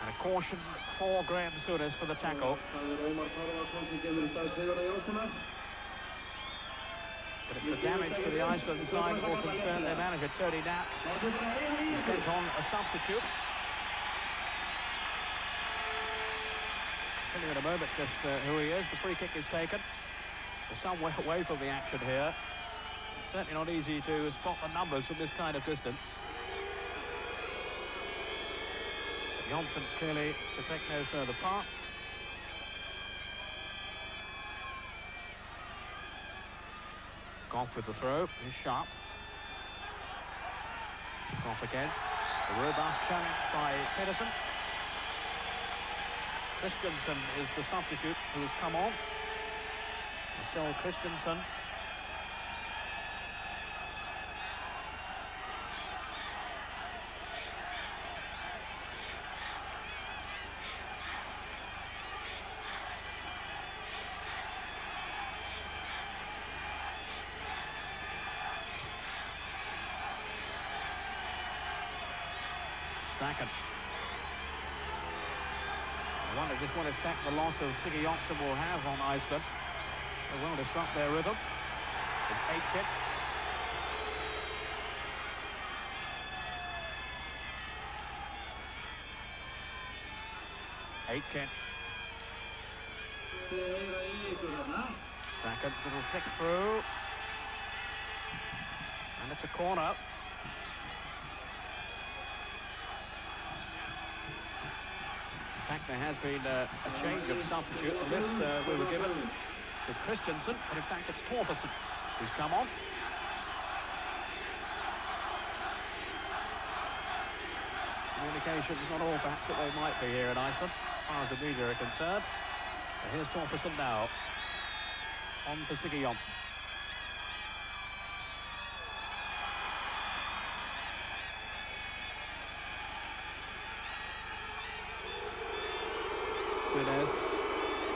And a caution for Graham Souness for the tackle. But it's the damage to the Iceland side that will concern their manager, Tony Knapp. He sent on a substitute. tell you in a moment just who he is. The free kick is taken. We're some way away from the action here. It's certainly not easy to spot the numbers from this kind of distance. Johnson clearly to take no further part. Goff with the throw, is sharp. Goff again. A robust challenge by Pedersen. Christensen is the substitute who has come on. Marcel Christensen. Stacken. I wonder just what effect the loss of Siggy Johnson will have on Iceland. It will disrupt their rhythm. It's Aitken. Aitken. Stacken, little flick through. And it's a corner. In fact, there has been a change of substitute. The list we were given to Christensen, but in fact it's Torferson who's come on. Communications not all perhaps that they might be here in Iceland, as far as the media are concerned. But here's Torferson now, on for Siggy Johnson. Sunes,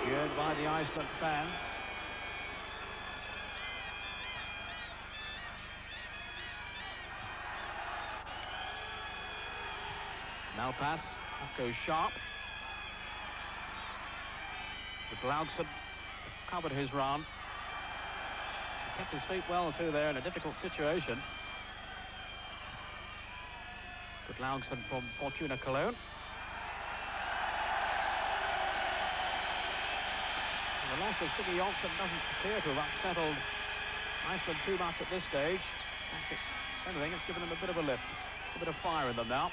cheered by the Iceland fans. Now pass, off goes Sharp. Glaugson covered his run. He kept his feet well too there in a difficult situation. Glaugson from Fortuna Cologne. The loss of Siggy Johnson doesn't appear to have unsettled Iceland too much at this stage. In fact, if anything, it's given them a bit of a lift, a bit of fire in them now.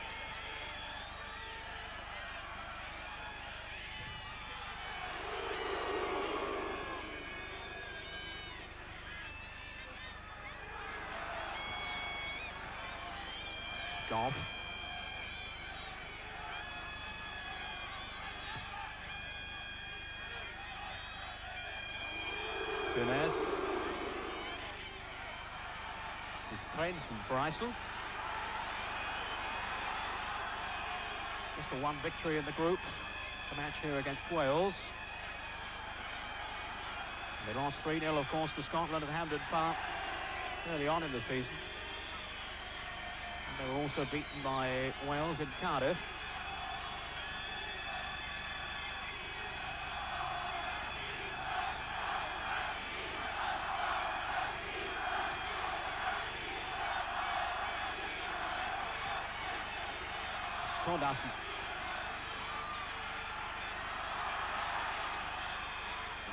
Goff. Sunes. This is Svensson for Iceland. Just the one victory in the group. The match here against Wales. They lost 3-0, of course, to Scotland at Hampden Park early on in the season. And they were also beaten by Wales in Cardiff. Thordarson.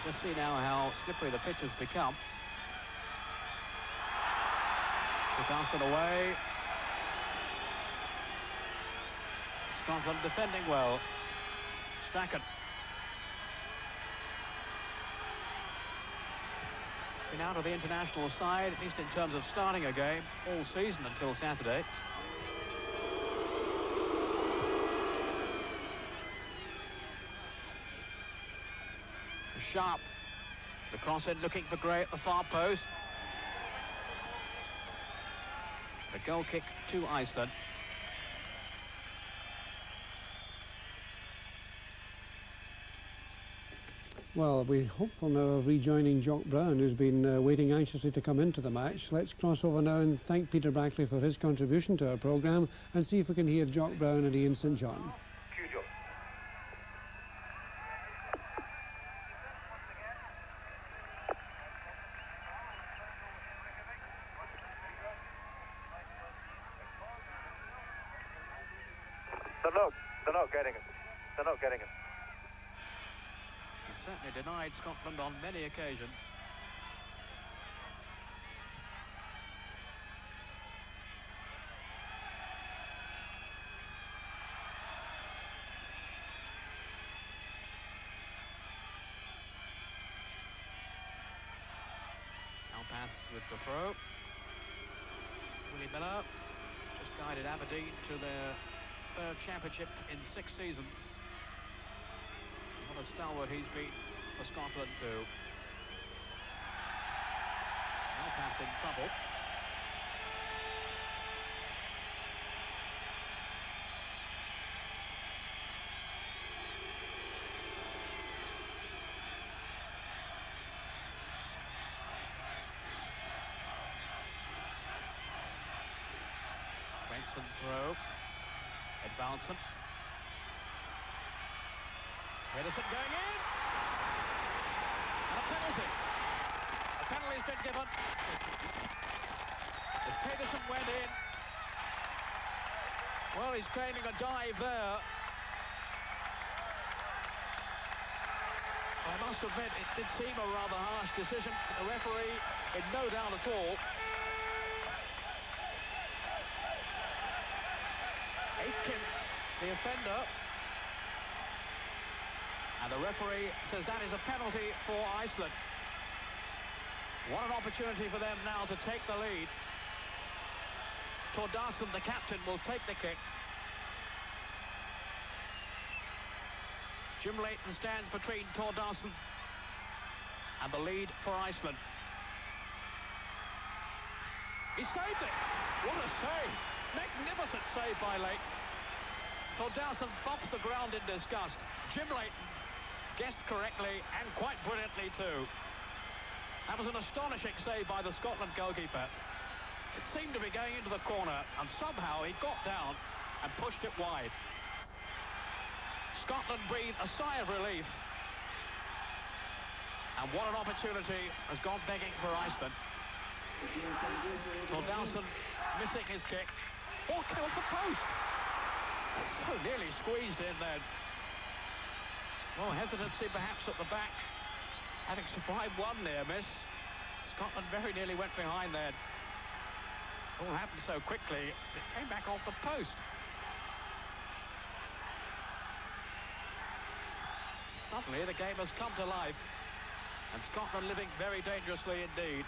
Just see now how slippery the pitch has become. Thordarson away. Scotland defending well. Stacken. Been out of the international side, at least in terms of starting a game, all season until Saturday. Sharp. The cross in looking for Gray at the far post. A goal kick to Iceland. Well, we're hopeful now of rejoining Jock Brown, who's been waiting anxiously to come into the match. Let's cross over now and thank Peter Brackley for his contribution to our programme and see if we can hear Jock Brown and Ian St John. They're not getting it. They're not getting it. certainly denied Scotland on many occasions. Pass with the throw. Willie Miller just guided Aberdeen to their third championship in 6 seasons. What a stalwart he's been for Scotland too. Now pass in trouble. Benson's throw. Advancing. Pedersen going in. And a penalty. A penalty's been given. As Pedersen went in. Well, he's claiming a dive there. I must admit, it did seem a rather harsh decision. The referee in no doubt at all. Aitken, the offender. And the referee says that is a penalty for Iceland. What an opportunity for them now to take the lead. Thordarson, the captain, will take the kick. Jim Leighton stands between Thordarson and the lead for Iceland. He saved it! What a save! Magnificent save by Leighton. Thordarson thumps the ground in disgust. Jim Leighton guessed correctly and quite brilliantly too. That was an astonishing save by the Scotland goalkeeper. It seemed to be going into the corner and somehow he got down and pushed it wide. Scotland breathed a sigh of relief. And what an opportunity has gone begging for Iceland. Thordarson missing his kick. Or killed the post. So nearly squeezed in then. Well, hesitancy perhaps at the back. Having survived one near miss. Scotland very nearly went behind then. All happened so quickly, it came back off the post. Suddenly the game has come to life. And Scotland living very dangerously indeed.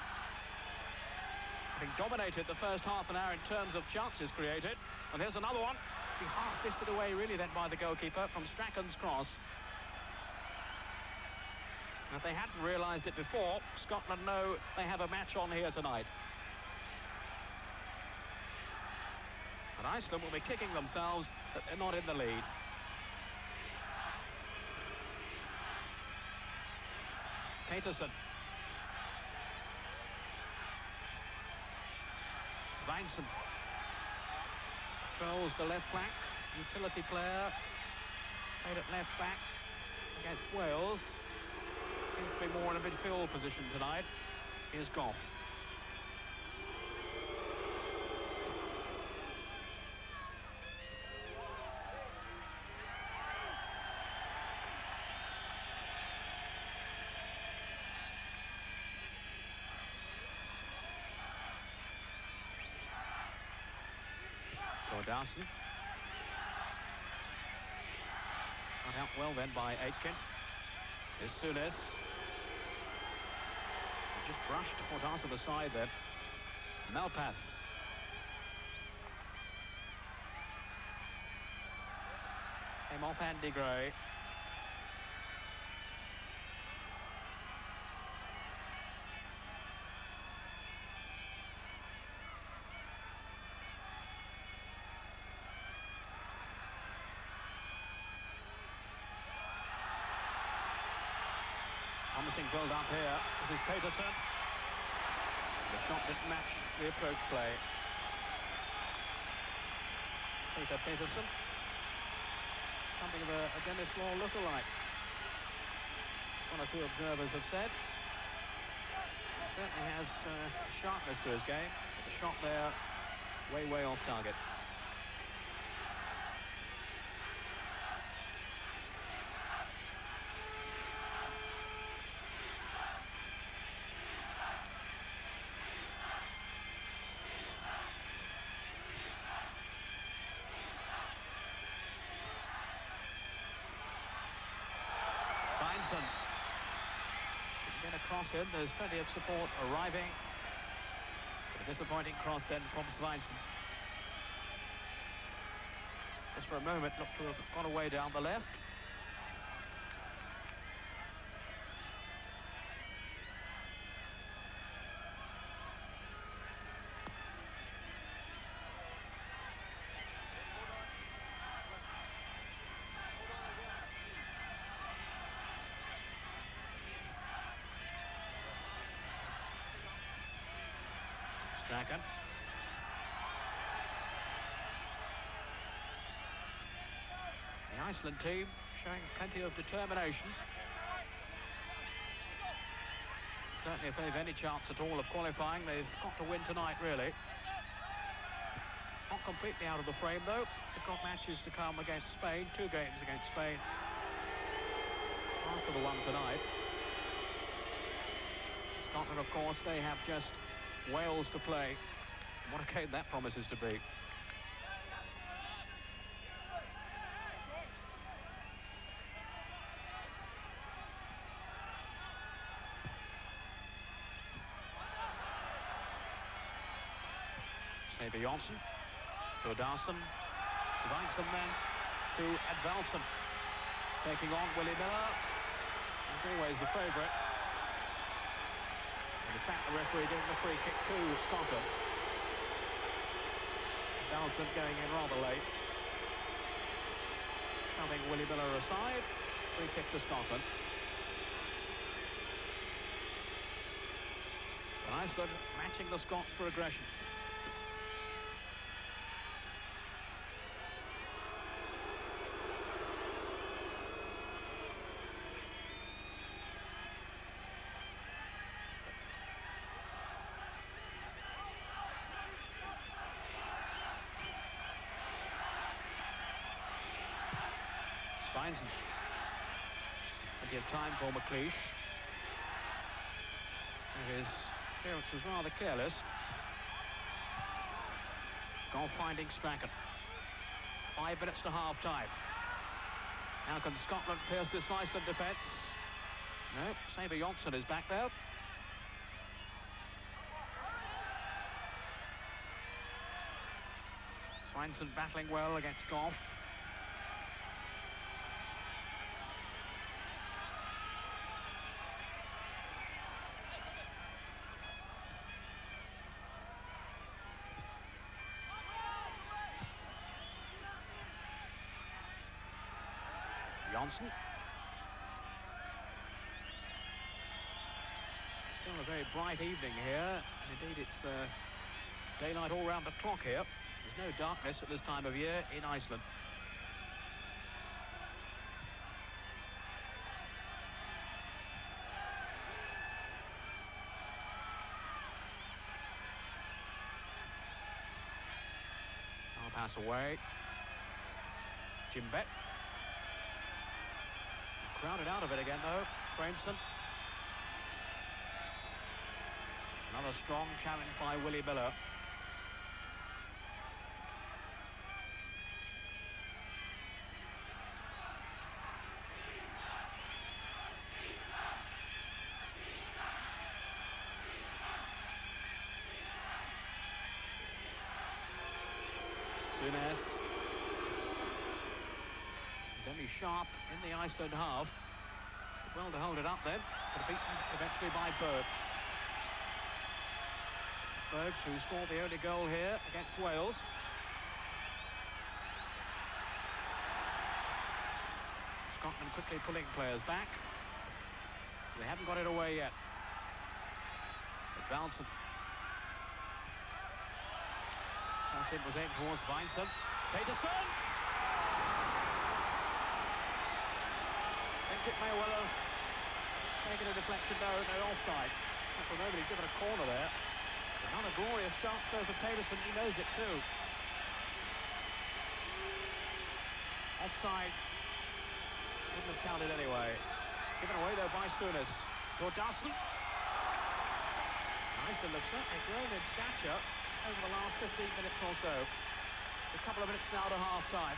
Having dominated the first half an hour in terms of chances created. And here's another one. He half missed it away really then by the goalkeeper from Strachan's cross. And if they hadn't realised it before, Scotland know they have a match on here tonight. And Iceland will be kicking themselves that they're not in the lead. Peterson. Svensson controls the left flank. Utility player. Played at left back against Wales. Seems to be more in a midfield position tonight. Here's Goff. Thordarson. Got out well then by Aitken. Here's Souness. Just brushed Thordarson aside then. Malpass. Came off Andy Gray. Promising build up here. This is Peterson. The shot didn't match the approach play. Peter Peterson. Something of a Dennis Law lookalike. One or two observers have said. He certainly has sharpness to his game. The shot there, way off target. cross in. There's plenty of support arriving. A disappointing cross then from Svensson. Just for a moment looked to have gone away down the left. Strachan. The Iceland team showing plenty of determination. Certainly if they've any chance at all of qualifying, they've got to win tonight, really. Not completely out of the frame, though. They've got matches to come against Spain, 2 games against Spain after the one tonight. Scotland, of course, they have just Wales to play. What a game that promises to be. Saber Jonsson to Adarsson. Svensson then to Advalson. Taking on Willie Miller. He's always the favourite. And in fact, the referee giving the free kick to Scotland. Advalson going in rather late. Shoving Willie Miller aside. Free kick to Scotland. And Iceland matching the Scots for aggression. Svensson. Plenty of time for McLeish. His appearance was rather careless. Goal finding Strachan. 5 minutes to half-time. Now can Scotland pierce this Iceland defence? No, Saber Jonsson is back there. Svensson battling well against Goff. Jonsson. Still a very bright evening here, and indeed it's daylight all round the clock here. There's no darkness at this time of year in Iceland. I'll pass away. Jimbet. Crowded out of it again, though. Cranston. Another strong challenge by Willie Miller. Souness. Demi Sharp in the Iceland half. Well to hold it up then, but beaten eventually by Bergs. Bergs, who scored the only goal here against Wales. Scotland quickly pulling players back. They haven't got it away yet. Advalson. Pass in was aimed towards Svensson. Peterson! I think it may well have taken a deflection. No offside. Not for nobody given a corner there. Another glorious chance though for Peterson. He knows it too. Offside. Wouldn't have counted anyway. Given away though by Souness. Jordarsson. Iceland have certainly grown in stature over the last 15 minutes or so. A couple of minutes now to half-time.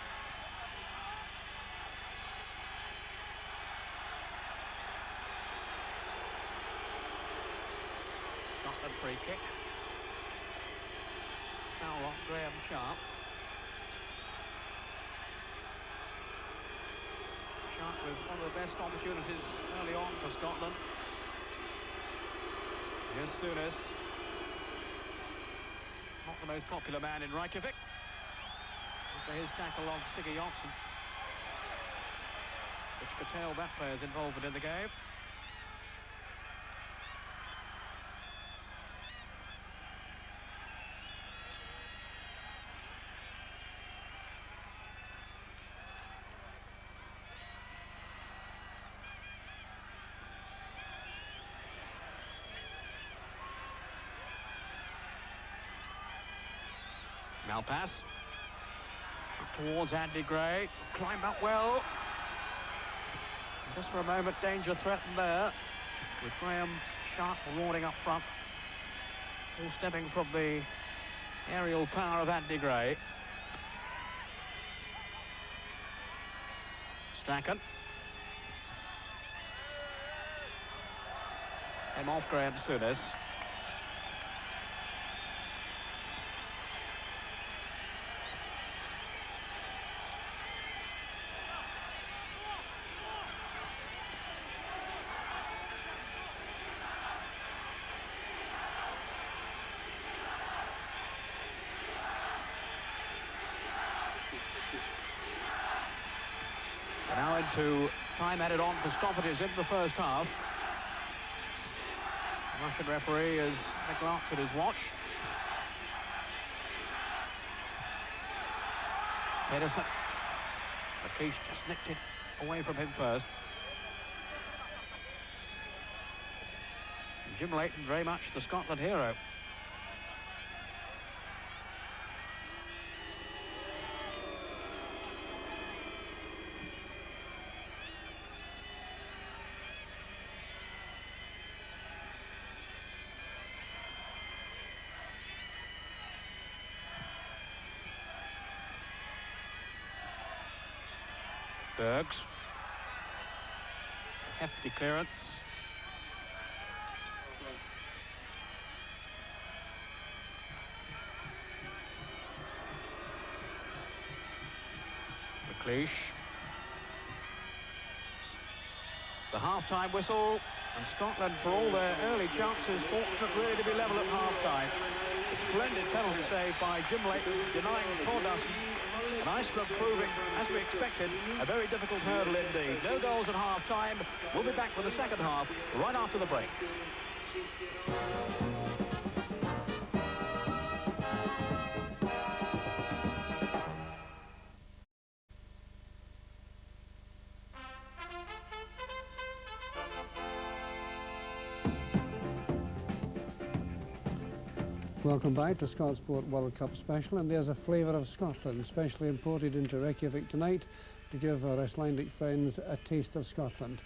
Scotland free kick. Foul on Graham Sharp. Sharp with one of the best opportunities early on for Scotland. Here's Souness. Not the most popular man in Reykjavik. After his tackle on Siggy Johnson, which curtailed that player's involvement in the game. Now pass towards Andy Gray. Climbed up well. Just for a moment, danger threatened there, with Graham Sharp roaring up front. All stemming from the aerial power of Andy Gray. Strachan. Came off Graham Souness. Now into time added on for stoppages in the first half. The Russian referee has had a glance at his watch. Pedersen. McLeish just nicked it away from him first. And Jim Leighton very much the Scotland hero. Bergs. Hefty clearance. McLeish. The half-time whistle, and Scotland, for all their early chances, fortunate really to be level at half-time. A splendid penalty save by Jim Leighton, denying Thordarson. And Iceland proving, as we expected, a very difficult hurdle indeed. No goals at half-time. We'll be back with the second half right after the break. Welcome back to Scott Sport World Cup Special, and there's a flavour of Scotland, specially imported into Reykjavik tonight to give our Icelandic friends a taste of Scotland.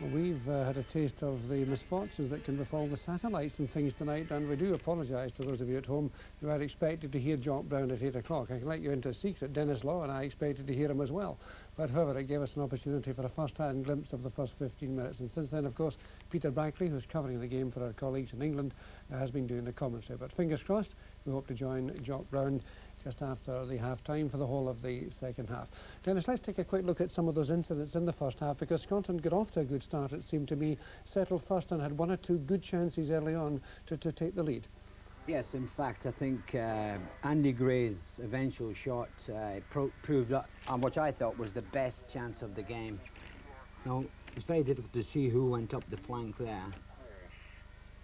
Well, we've had a taste of the misfortunes that can befall the satellites and things tonight, and we do apologise to those of you at home who had expected to hear Jock Brown at 8 o'clock. I can let you into a secret. Dennis Law and I expected to hear him as well. But however, it gave us an opportunity for a first-hand glimpse of the first 15 minutes. And since then, of course, Peter Brackley, who's covering the game for our colleagues in England, has been doing the commentary. But fingers crossed, we hope to join Jock Brown just after the half-time for the whole of the second half. Dennis, let's take a quick look at some of those incidents in the first half, because Scotland got off to a good start, it seemed to me, settled first and had one or two good chances early on to take the lead. Yes, in fact, I think Andy Gray's eventual shot proved on which I thought was the best chance of the game. Now, it's very difficult to see who went up the flank there.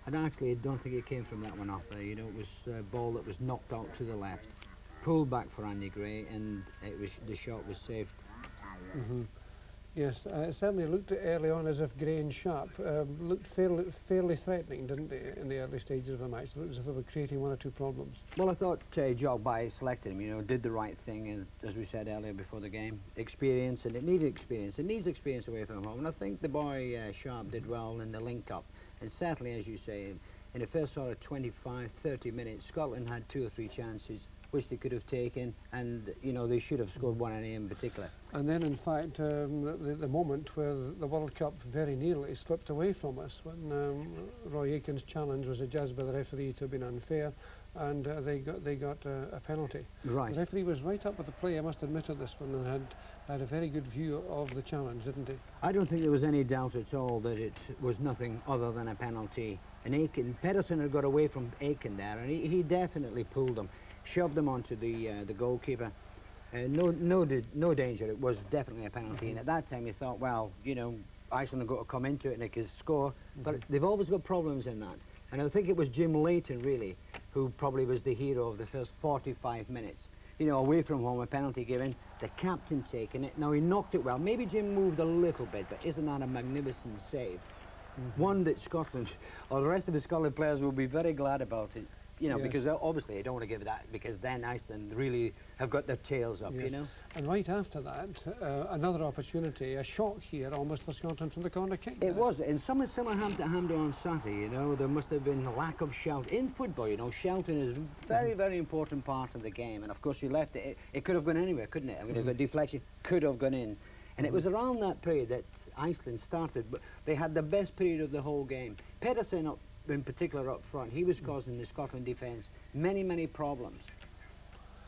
I don't think it came from that one off there. You know, it was a ball that was knocked out to the left. Pulled back for Andy Gray, and the shot was saved. Mm-hmm. Yes, it certainly looked early on as if Gray and Sharp looked fairly threatening, didn't they, in the early stages of the match? It looked as if they were creating one or two problems. Well, I thought Jock by selected him, you know, did the right thing, and as we said earlier before the game, experience, and it needed experience. It needs experience away from home, and I think the boy Sharp did well in the link-up. And certainly, as you say, in the first sort of 25, 30 minutes, Scotland had 2 or 3 chances which they could have taken, and you know, they should have scored one in particular. And then, in fact, the moment where the World Cup very nearly slipped away from us, when Roy Aitken's challenge was adjudged by the referee to have been unfair, and they got a penalty. Right. The referee was right up with the play, I must admit, at this one, and had a very good view of the challenge, didn't he? I don't think there was any doubt at all that it was nothing other than a penalty. And Aitken, Pedersen had got away from Aitken there, and he definitely pulled him, shoved him onto the goalkeeper. No danger. It was definitely a penalty. And at that time, you thought, well, you know, Iceland have got to come into it and they could score. But they've always got problems in that. And I think it was Jim Leighton, really, who probably was the hero of the first 45 minutes. You know, away from home, a penalty given, the captain taking it. Now, he knocked it well. Maybe Jim moved a little bit, but isn't that a magnificent save? One that Scotland, or the rest of the Scotland players will be very glad about it. You know, because obviously they don't want to give that, because then Iceland really have got their tails up, you know. And right after that, another opportunity, a shock here almost for Scotland from the corner kick. It was, and something similar happened to Hamdo on Saturday, you know. There must have been a lack of shout. In football, you know, shouting is a very, very important part of the game. And of course, you left it, it could have gone anywhere, couldn't it? I mean, the deflection could have gone in. And it was around that period that Iceland started, but they had the best period of the whole game. Pedersen, in particular up front, he was causing the Scotland defence many, many problems.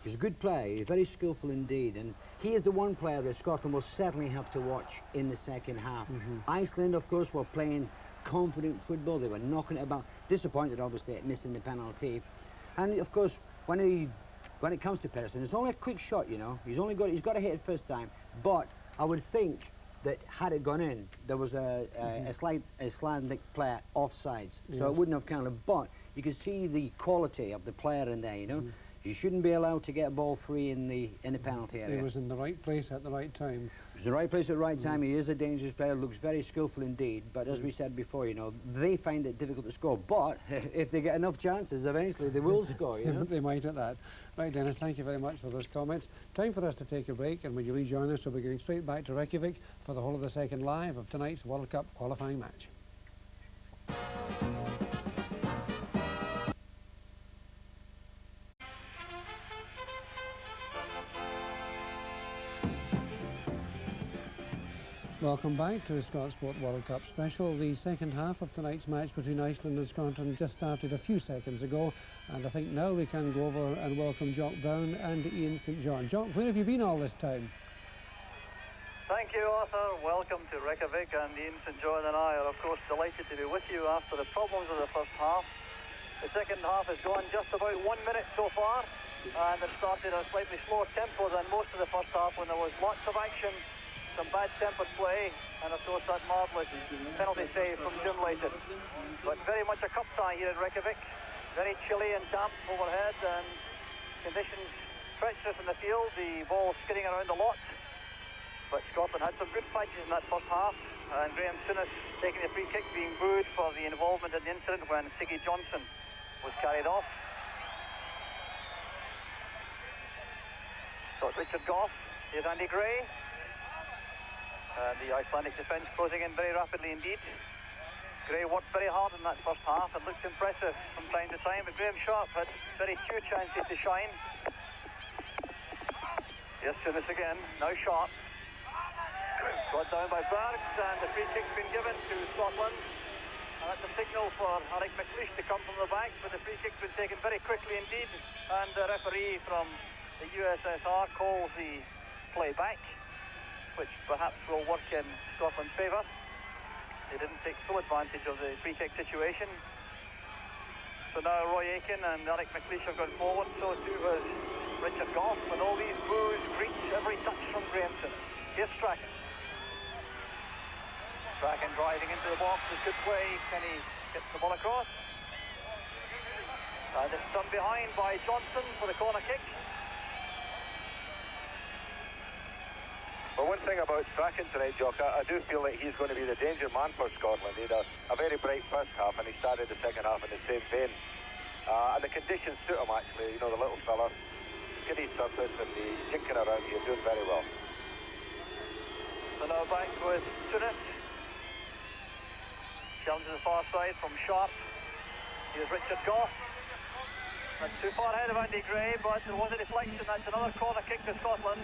He's a good player, he's very skillful indeed, and he is the one player that Scotland will certainly have to watch in the second half. Iceland, of course, were playing confident football, they were knocking it about, disappointed obviously at missing the penalty. And of course, when it comes to Pedersen, it's only a quick shot, you know. He's got to hit it first time, but I would think that had it gone in, there was a Icelandic player offsides, so it wouldn't have counted. But you can see the quality of the player in there, you know. You shouldn't be allowed to get a ball free in the penalty area. He was in the right place at the right time. He was in the right place at the right time. He is a dangerous player, looks very skillful indeed. But as we said before, you know, they find it difficult to score. But if they get enough chances, eventually they will score, you know. They might at that. Right, Dennis, thank you very much for those comments. Time for us to take a break, and when you rejoin us, we'll be going straight back to Reykjavik for the whole of the second live of tonight's World Cup qualifying match. Welcome back to the Scott Sport World Cup special. The second half of tonight's match between Iceland and Scotland just started a few seconds ago, and I think now we can go over and welcome Jock Brown and Ian St John. Jock, where have you been all this time? Thank you, Arthur. Welcome to Reykjavik, and Ian St John and I are of course delighted to be with you after the problems of the first half. The second half has gone just about 1 minute so far, and it started at a slightly slower tempo than most of the first half when there was lots of action, some bad-tempered play, and of course that marvellous penalty save from Jim Leighton. But very much a cup tie here in Reykjavik. Very chilly and damp overhead, and conditions treacherous in the field. The ball skidding around a lot. But Scotland had some good patches in that first half, and Graham Souness taking the free kick, being booed for the involvement in the incident when Siggy Johnson was carried off. So it's Richard Goff, here's Andy Gray. And the Icelandic defence closing in very rapidly indeed. Gray worked very hard in that first half and looked impressive from time to time, but Graham Sharp had very few chances to shine. Here's Souness again, now Sharp. Brought down by Bergs, and the free kick's been given to Scotland. And that's a signal for Alec McLeish to come from the back, but the free kick's been taken very quickly indeed, and the referee from the USSR calls the play back, which perhaps will work in Scotland's favour. They didn't take full advantage of the free kick situation. So now Roy Aitken and Alec McLeish have gone forward, so too has Richard Goff, and all these boos greet every touch from Graham Souness. Here's Strachan. Strachan driving into the box with good play. Can he get the ball across? And it's done behind by Johnson for the corner kick. Well, one thing about Strachan tonight, Jock, I do feel that he's going to be the danger man for Scotland. He had a very bright first half, and he started the second half in the same vein. And the conditions suit him, actually. You know, the little fella, skinny surface, and he's jinking around here, doing very well. So now back with Souness. Challenge to the far side from Sharp. Here's Richard Goff. That's too far ahead of Andy Gray, but there was a deflection. That's another corner kick to Scotland.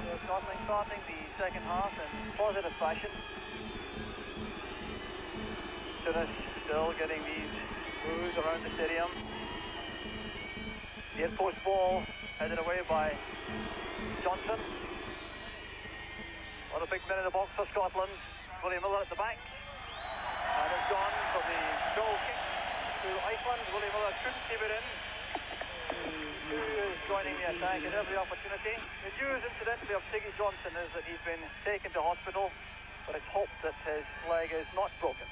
So Scotland starting the second half in positive fashion. Tunis still getting these moves around the stadium. Near post ball headed away by Johnson. What a big man in the box for Scotland. William Miller at the back. And it's gone for the goal kick to Iceland. William Miller couldn't keep it in. He is joining the attack at every opportunity. The news, incidentally, of Siggy Johnson is that he's been taken to hospital, but it's hoped that his leg is not broken.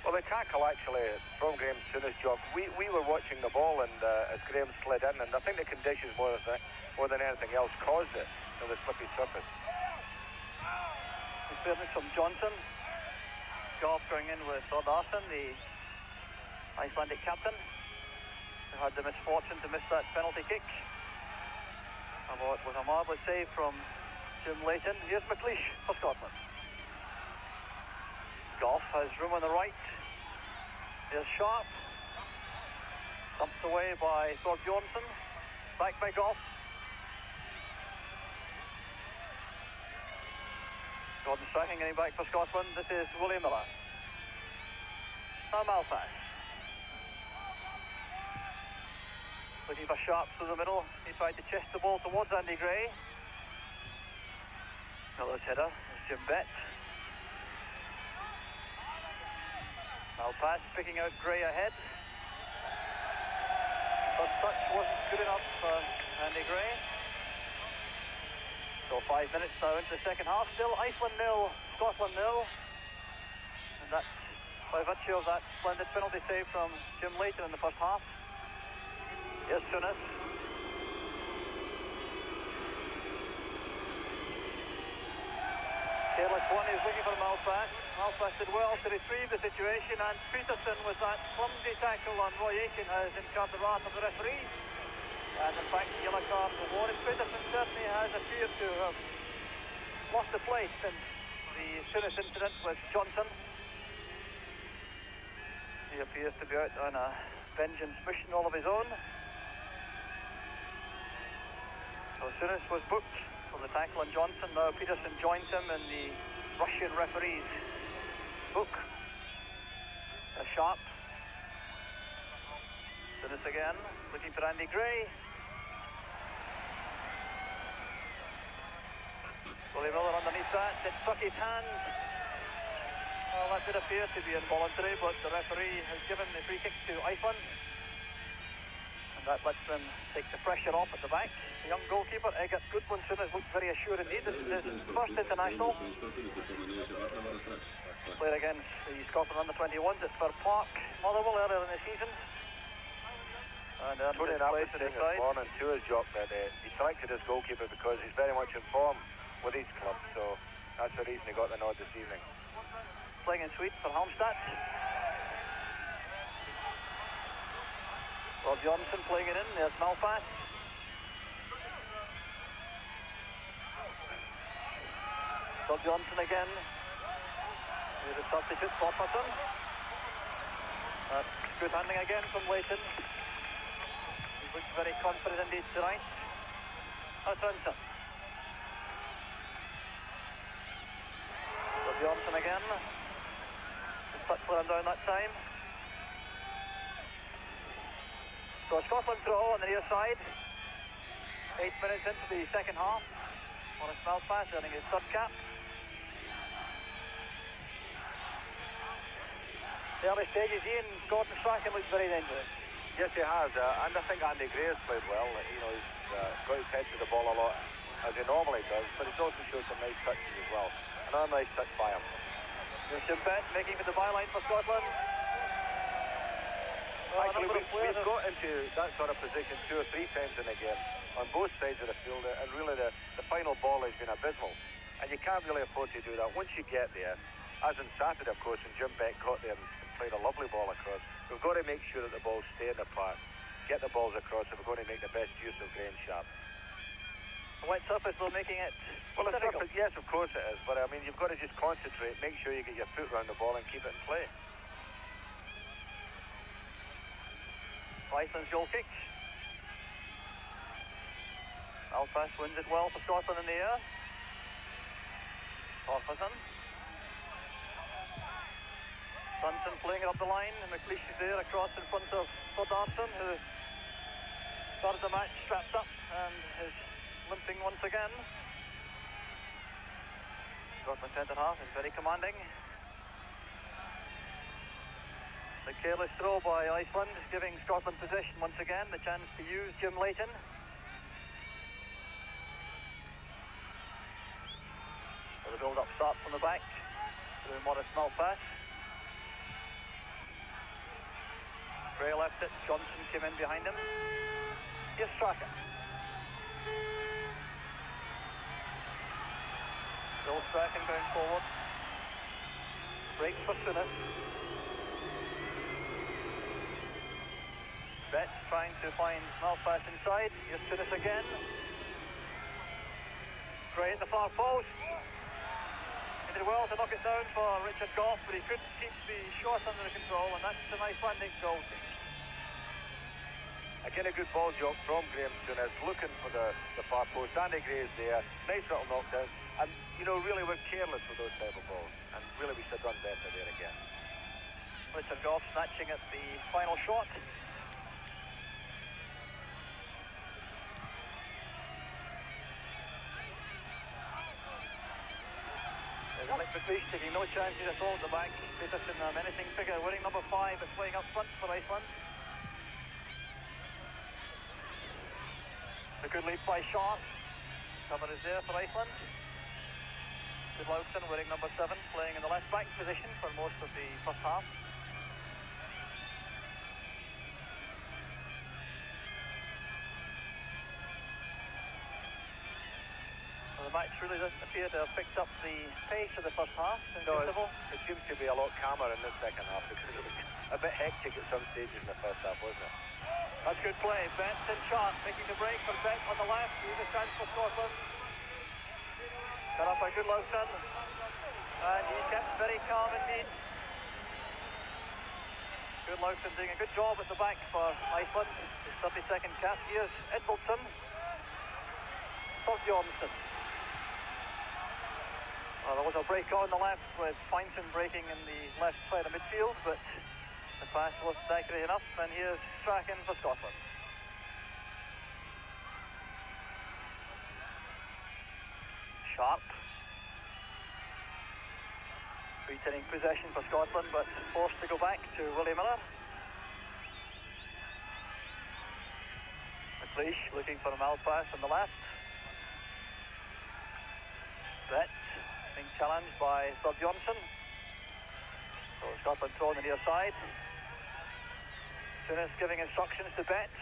Well, the tackle actually from Graham Souness, Jock. We were watching the ball, and as Graham slid in, and I think the conditions more than anything else caused it, the slippy surface. The fairness from Johnson. Goff going in with Thordarson, the Icelandic captain, who had the misfortune to miss that penalty kick. Although it was a marvellous save from Jim Leighton. Here's McLeish for Scotland. Goff has room on the right. There's Sharp. Dumped away by Thorbjornsson. Back by Goff. Gordon Strachan getting back for Scotland. This is William Miller. Now Malpass. Looking for Sharp through the middle. He tried to chest the ball towards Andy Gray. Miller's header is Jim Bett. Malpass picking out Gray ahead. First touch wasn't good enough for Andy Gray. So 5 minutes now into the second half. Still Iceland 0, Scotland 0. And that's by virtue of that splendid penalty save from Jim Leighton in the first half. Here's Souness. Careless one, he's looking for Malpass. Malpass did well to retrieve the situation, and Peterson with that clumsy tackle on Roy Aiken has incurred the wrath of the referee. And in fact, the yellow card rewarded. Peterson certainly has appeared to have lost the place in the Souness incident with Johnson. He appears to be out on a vengeance mission all of his own. So Souness was booked for the tackle on Johnson. Now Peterson joins him in the Russian referee's book. Sharp. Souness again, looking for Andy Gray. Willie Miller underneath that, it struck his hand. Well, that did appear to be involuntary, but the referee has given the free kick to Iceland. And that lets them take the pressure off at the back. The young goalkeeper, Egert Gudmundsson, has looked very assured indeed. This is his first international. Played against the Scotland under-21s at Fir Park, Motherwell earlier in the season. And Tony Knapp was saying this morning to his job that he selected his goalkeeper because he's very much in form with his club, so that's the reason he got the nod this evening. Playing in Sweden for Halmstad. Rob Johnson playing it in, there's Malpass. Rob Johnson again. Here's a substitute for Hutton. That's good handling again from Leighton. He looks very confident indeed tonight. Hutchinson. Rob Johnson again. The touch let him down that time. So Scotland throw on the near side. 8 minutes into the second half. Maurice Malpass earning his third cap. The early stages, Ian, Gordon Strachan looks very dangerous. Yes, he has, and I think Andy Gray has played well. You know, he's got his head to the ball a lot, as he normally does, but he's also showed some nice touches as well. Another nice touch by him. There's Jim Bett making for the byline for Scotland. Well, actually, we've got into that sort of position 2 or 3 times in the game on both sides of the field, and really the final ball has been abysmal. And you can't really afford to do that. Once you get there, as on Saturday, of course, when Jim Bett got there and played a lovely ball across, we've got to make sure that the balls stay in the park, get the balls across if we're going to make the best use of Graham Sharp. The wet surface, though, making it well, the surface, yes, of course it is, but I mean, you've got to just concentrate, make sure you get your foot around the ball and keep it in play. Iceland's goal kick. Malpass wins it well for Scotland in the air. Orphason. Brunson playing it up the line, and McLeish is there across in front of Darson, who started the match strapped up and is limping once again. Scotland centre half is very commanding. The careless throw by Iceland, giving Scotland possession once again, the chance to use Jim Leighton. So the build-up starts from the back through Morris Malpass. Gray left it, Johnson came in behind him. Here's Strachan. Still Strachan going forward. Break for Souness. Betts trying to find Malpass inside. Here's Souness again. Gray at the far post. He did well to knock it down for Richard Goff, but he couldn't keep the shot under control, and that's an Icelandic goal kick. Again, a good ball job from Graham Souness, looking for the far post. Andy Gray is there. Nice little knockdown. And, you know, really we're careless with those type of balls. And really we should have done better there again. Richard Goff snatching at the final shot. There's Alex McLeish taking no chances at all at the back. Peterson, a menacing figure, wearing number 5, is playing up front for Iceland. A good lead by Shaw. Cover is there for Iceland. Gudlaugsson wearing number 7, playing in the left back position for most of the first half. Well, the match really doesn't appear to have picked up the pace of the first half. No, it seems to be a lot calmer in the second half because it was a bit hectic at some stages in the first half, wasn't it? That's good play. Betts and Sharp making the break for Betts on the left. Here's a chance for Scotland. Cut up by Gudlaugsson. And he kept very calm indeed. Gudlaugsson doing a good job at the back for Iceland. His 32nd cap. Here's Edvaldsson. Thorbjornsson. Well, there was a break on the left with Feinson breaking in the left side of midfield, but the pass wasn't accurate enough, and here's Strachan for Scotland. Sharp. Retaining possession for Scotland, but forced to go back to Willie Miller. McLeish looking for a Malpass on the left. Betts being challenged by Thorbjornsson. So Scotland throw on the near side. Souness giving instructions to Betts.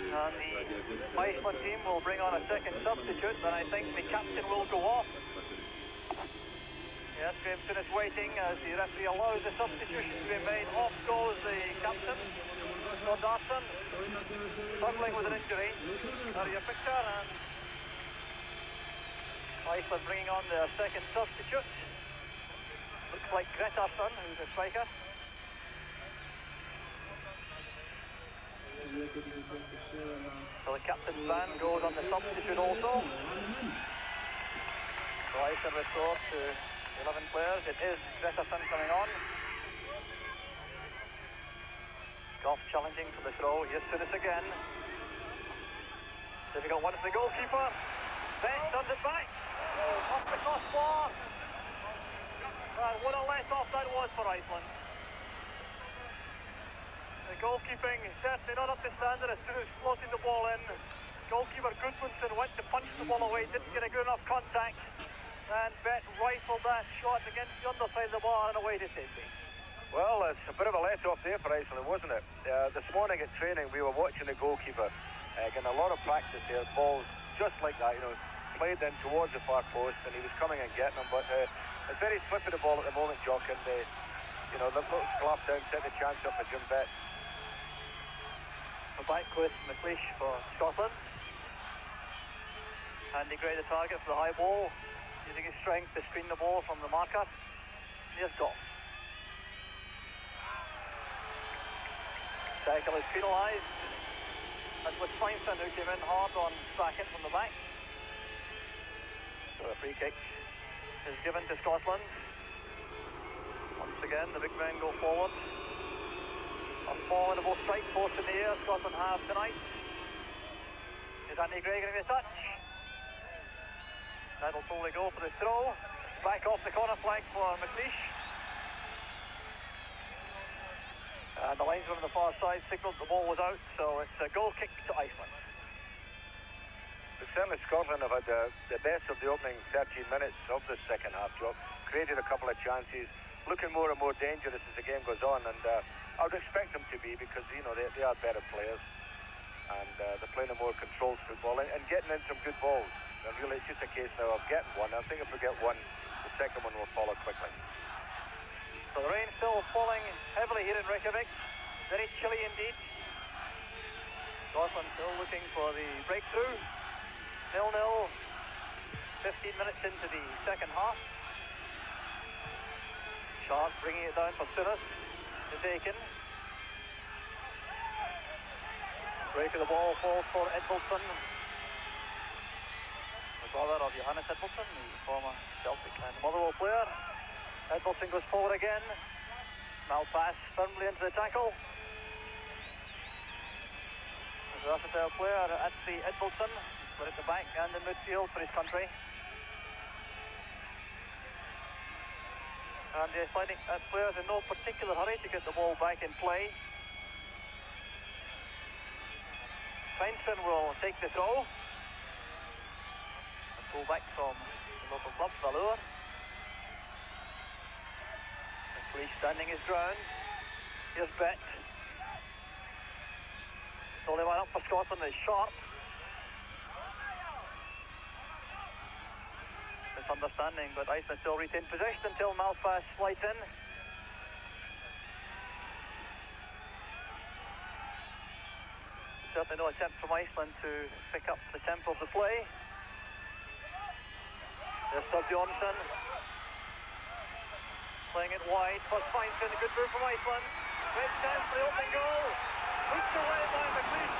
And the Iceland team will bring on a second substitute, and I think the captain will go off. Yes, Graham Souness waiting as the referee allows the substitution to be made. Off goes the captain, Darson, struggling with an injury. There you picture, and Iceland bringing on their second substitute. Looks like Gretarsson, who's a striker. So the captain's ban goes on the substitute also. So Iceland restored to 11 players. It is Gretarsson coming on. Goff challenging for the throw. Here's Souness again. Difficult one for the goalkeeper. Betts turns it back. Off the crossbar. And what a let-off that was for Iceland. The goalkeeping certainly not up to standard as soon as floating the ball in. Goalkeeper Gudmundsson went to punch the ball away, didn't get a good enough contact. And Betts rifled that shot against the underside of the bar and away to safety. Well, it's a bit of a let-off there for Iceland, wasn't it? This morning at training, we were watching the goalkeeper getting a lot of practice there. Balls just like that, you know, played in towards the far post, and he was coming and getting them. But it's very slippy the ball at the moment, Jock, and you know, the little slap down set the chance up for Jim Betts. We're back with McLeish for Scotland. Andy Gray the target for the high ball, using his strength to screen the ball from the marker. Here's Goff. Tackle is penalised. That was Feinstein who came in hard on Strachan from the back. So a free kick is given to Scotland. Once again, the big men go forward. A formidable strike force in the air Scotland have tonight. Is Andy Gray going to be a touch? That'll probably go for the throw. Back off the corner flag for McLeish. And the linesman on the far side signalled the ball was out, so it's a goal kick to Iceland. But certainly Scotland have had the best of the opening 13 minutes of the second half, Jock. Created a couple of chances, looking more and more dangerous as the game goes on, and I would expect them to be, because, you know, they are better players, and they're playing a more controlled football and getting in some good balls. And really, it's just a case now of getting one. I think if we get one, the second one will follow quickly. So the rain still falling heavily here in Reykjavik. Very chilly indeed. Scotland still looking for the breakthrough. 0-0. 15 minutes into the second half. Sharp bringing it down for Sinners. Is taken. Break of the ball falls for Edvaldsson. The brother of Johannes Edvaldsson, the former Celtic and Motherwell player. Edvaldsson goes forward again. Malpass firmly into the tackle. A versatile player at the Edvaldsson, but at the back and in midfield for his country. And the Icelandic players in no particular hurry to get the ball back in play. Feinstein will take the throw. A pull back from the local club, Valur. McLeish standing his ground. Here's Bet. The only one up for Scotland is Sharp. Misunderstanding, but Iceland still retain possession until Malpass slides in. Certainly no attempt from Iceland to pick up the tempo of the play. There's Johnson. Playing it wide for Feinstein. A good move from Iceland. Great chance for the opening goal. Pushed away by McLeish.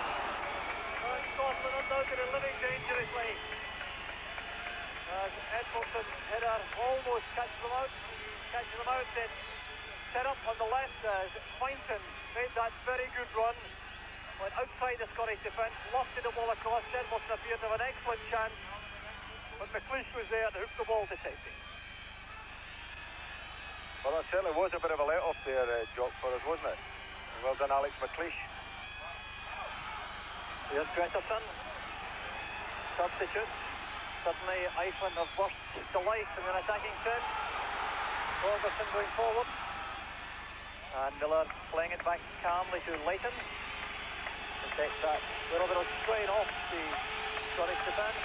And Scotland undoubtedly living dangerously. As Edvaldson's header almost catches them out. Then set up on the left as Feinstein made that very good run. Went outside the Scottish defence, lofted the ball across. Edvaldsson appeared to have an excellent chance. But McLeish was there to hook the ball to safety. Well, that certainly was a bit of a let-off there, Jock, for us, wasn't it? Well done, Alex McLeish. Here's Gretterson. Substitute. Suddenly, Iceland have burst to life in an attacking sense. Robertson going forward. And Miller playing it back calmly to Leighton. To take that little bit of strain off the Scottish defence.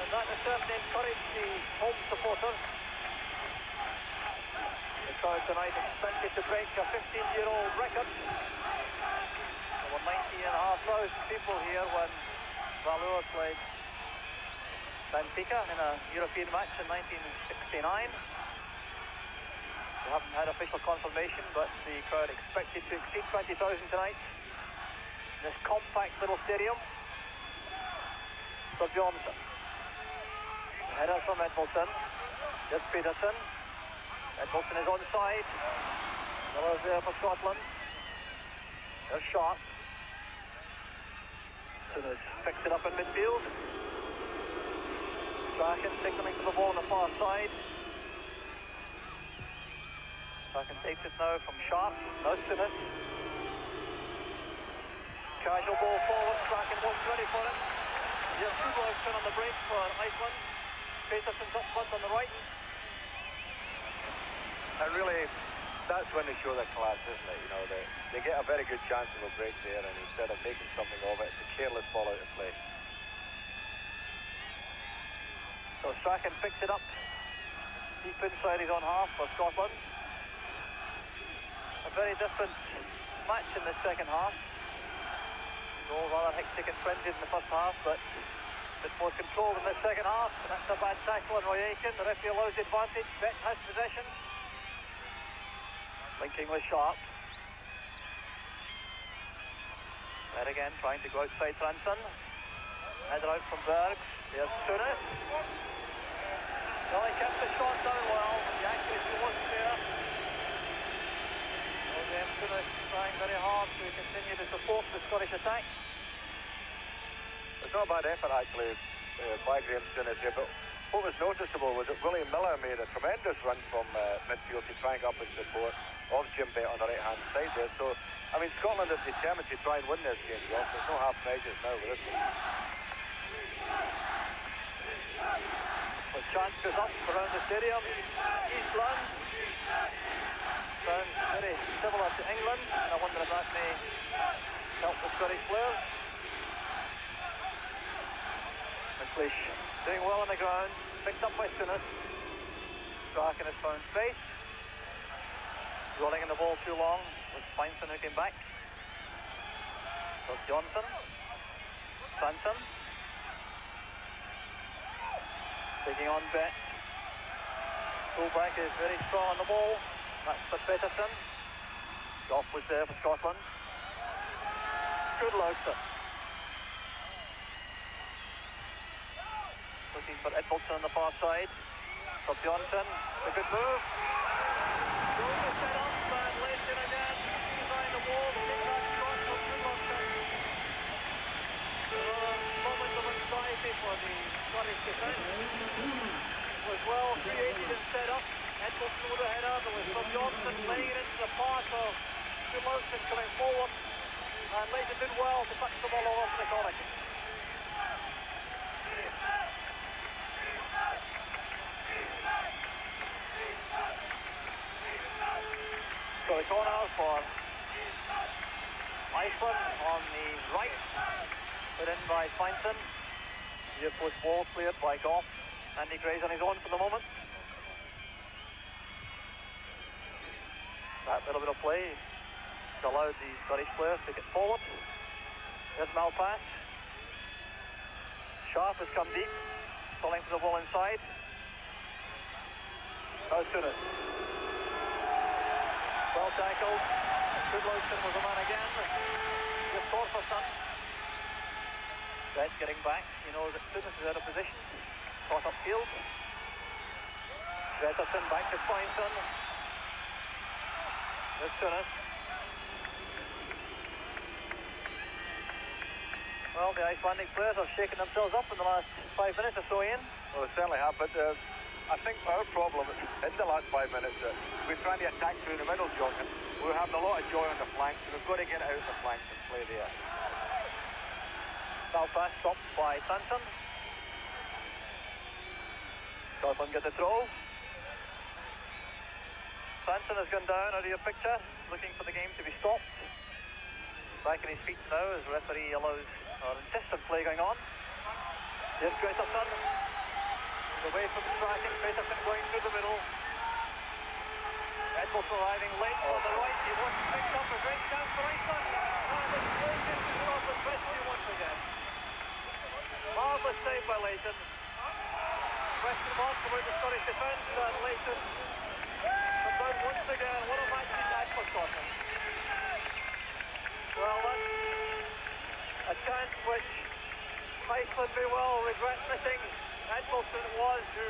And that has certainly encouraged the home supporters. The crowd tonight expected to break a 15-year-old record. There were 19,500 people here when Valur played Benfica in a European match in 1969. We haven't had official confirmation, but the crowd expected to exceed 20,000 tonight in this compact little stadium. Sir Johnson. Header from Edvaldsson. Here's Peterson. Edvaldsson is onside. Miller's there for Scotland. There's Sharp. Soon as picks it up in midfield. Strachan signalling for the ball on the far side. Strachan takes it now from Sharp. Now Sinners. Casual ball forward. Strachan wasn't ready for it. Here's Gudlaugsson on the break for Iceland. Peterson's up front on the right. And really, that's when they show their class, isn't it? You know, they get a very good chance of a break there, and instead of making something of it, it's a careless ball out of play. So Strachan picks it up deep inside his own half for Scotland. A very different match in the second half. Goal rather hectic and frenzied in the first half, but a bit more controlled in the second half. And that's a bad tackle on Roy Aitken. The referee allows the advantage. Bet has possession. Linking with Sharp. There again, trying to go outside Franson. Header out from Bergs. There's Tunis. Well, he kept the shot down well. The accuracy wasn't there. Well, Graham Tunis trying very hard to continue to support the Scottish attack. It's not a bad effort actually by Graham Tunis here, but what was noticeable was that William Miller made a tremendous run from midfield to try and go up in support of Jim Bett on the right-hand side there. So, I mean, Scotland are determined to try and win this game, Josh. There's no half measures now with this one. The chance goes up around the stadium. Iceland sounds very similar to England, and I wonder if that may help the Scottish players. McLeish doing well on the ground, picked up by Tunis. Strachan has found space. Rolling in the ball too long with Feinson who came back. So Johnson. Franson. Taking on Bett. Fullback is very strong on the ball. That's for Peterson. Goff was there for Scotland. Good Lauster. Looking for Edmondson on the far side. For Johnson. A good move. Goes to set up and lays in again. Behind the wall. Take that shot from Goodlauster. Moment of anxiety for the Scottish defence. It was well created and set up. Edmondson with a header. There was from Johnson laying it into the path of Goodlauster coming forward. And Leighton did well to touch the ball all over the corner. So the corner for Iceland on the right, put in by Feinson. The post ball cleared by Goff. Andy Gray's on his own for the moment. That little bit of play allowed the Scottish players to get forward. There's Malpass. Sharp has come deep, falling for the ball inside. Now Tunis. Well tackled. Goodlauster was the man again. Just scored for Sun. Brett getting back. He knows that Tunis is out of position. Caught upfield. Peterson back to Feinson. There's Tunis. Well, the Icelandic players have shaken themselves up in the last 5 minutes or so, Ian. Well, they certainly have, but I think our problem in the last 5 minutes we're trying to attack through the middle, John, and we're having a lot of joy on the flanks, and we've got to get out the flanks and play there. Belfast stopped by Sanson. Scotland get the throw. Sanson has gone down out of your picture, looking for the game to be stopped. Back on his feet now as the referee allows or insists on play going on. Here's Peterson. He's away from the tracking. Peterson going through the middle. Edmondson arriving late on the right. He wants to pick up a great chance for Iceland. And it's played into Scotland's rescue once again. Marvellous save by Leighton. Question mark about the Scottish defence, and Leighton comes out once again. What a match he's had for Scotland. Well, that's a chance which Iceland may well regret missing. Edmondson was who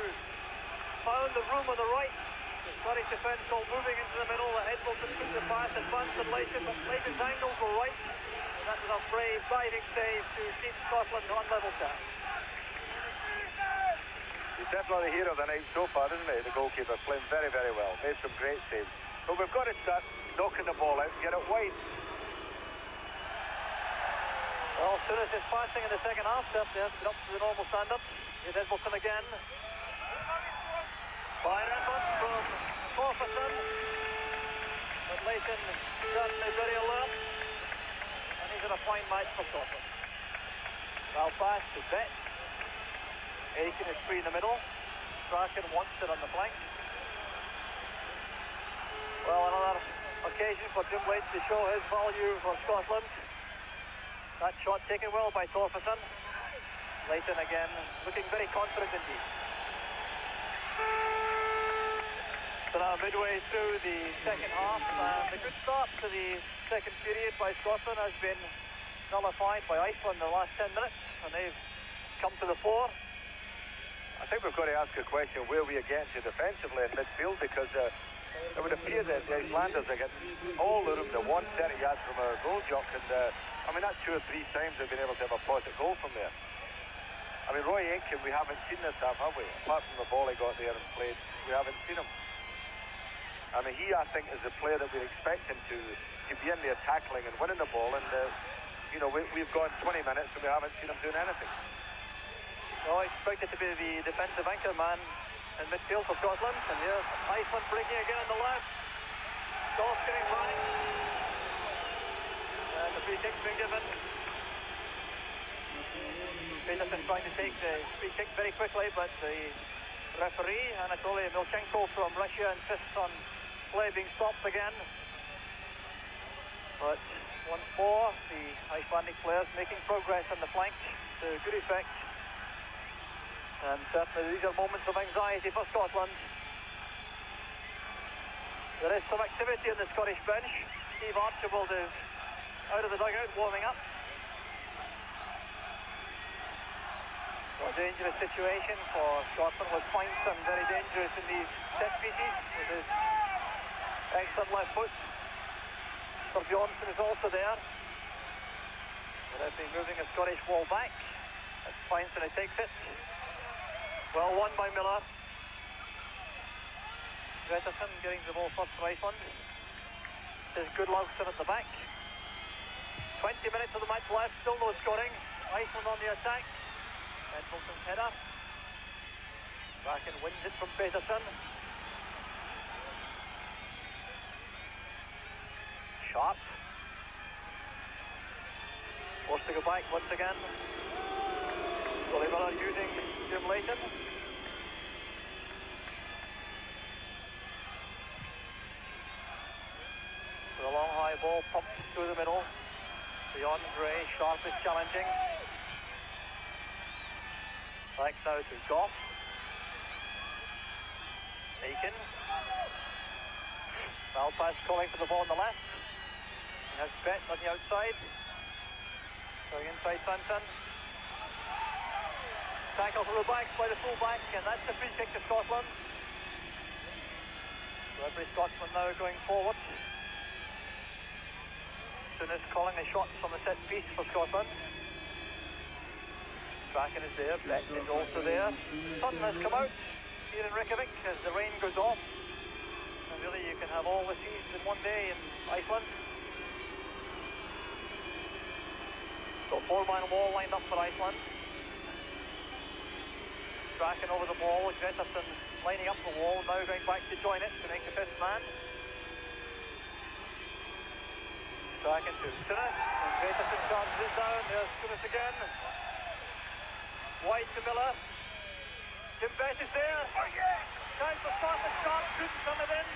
found the room on the right. The Scottish defence all moving into the middle. Edmondson took the pass, advanced and Leighton, but Leighton's angles were right. And that was a brave diving save to keep Scotland on level terms. He's definitely the hero of the night so far, isn't he? The goalkeeper playing very, very well. Made some great saves. But we've got to start knocking the ball out and get it wide. Well, Tunis is passing in the second half. Certainly hasn't been up to the normal standard. Here's Edmondson again. Fine effort from Torferson. But Leighton certainly very alert. And he's in a fine match for Scotland. Now pass to Bett. Aiken is free in the middle. Strachan wants it on the flank. Well, another occasion for Jim Leighton to show his value for Scotland. That shot taken well by Torferson. Leighton again looking very confident indeed. So now midway through the second half, and a good start to the second period by Scotland has been nullified by Iceland in the last 10 minutes, and they've come to the fore. I think we've got to ask a question where we are getting to defensively in midfield, because it would appear that the Icelanders are getting all the room they want 30 yards from our goal, Jock, and I mean, that's 2 or 3 times they've been able to have a positive goal from there. I mean, Roy Aitken, we haven't seen this half, have we? Apart from the ball he got there and played, we haven't seen him. I mean, he, I think, is the player that we're expecting to be in there tackling and winning the ball, and you know, we've gone 20 minutes and we haven't seen him doing anything. Well, I expect it to be the defensive anchor man in midfield for Scotland. And here's Iceland breaking again on the left. Goff getting running. And the free kick's been given. Peterson trying to take the free kick very quickly, but the referee, Anatoly Milchenko from Russia, insists on play being stopped again. But once more, the Icelandic players making progress on the flank to good effect. And certainly these are moments of anxiety for Scotland. There is some activity in the Scottish bench. Steve Archibald is out of the dugout warming up. A dangerous situation for Scotland, with Feinstein very dangerous in these set pieces with his excellent left foot. Sir Johnson is also there. The referee moving a Scottish wall back. That's Feinstein who takes it. Well won by Miller. Gretterson getting the ball first for Iceland. There's Goodlaugsson at the back. 20 minutes of the match left, still no scoring. Iceland on the attack. Edmondson's header. Bracken wins it from Peterson. Sharp. Forced to go back once again. Willie Miller using Jim Leighton. With a long high ball pumped through the middle. Beyond Gray, Sharp is challenging. Back now to Goff. Aiken. Malpass calling for the ball on the left. He has Bet on the outside. Going inside Sanson. Tackle from the back by the full-back, and that's the free kick to Scotland. So every Scotsman now going forward. Soon is calling the shots from the set piece for Scotland. Bracken is there, Bet is also there. Sun has come out here in Reykjavik as the rain goes off. And really you can have all the seasons in one day in Iceland. So 4-man wall lined up for Iceland. Bracken over the ball, Gretterson lining up the wall, now going back to join it to make the 5th man. Bracken to Souness, and Gretterson charges it down, there's Souness again. Wide to Miller. Jim Bet is there. Chance for Scotland, Sharp couldn't turn it in.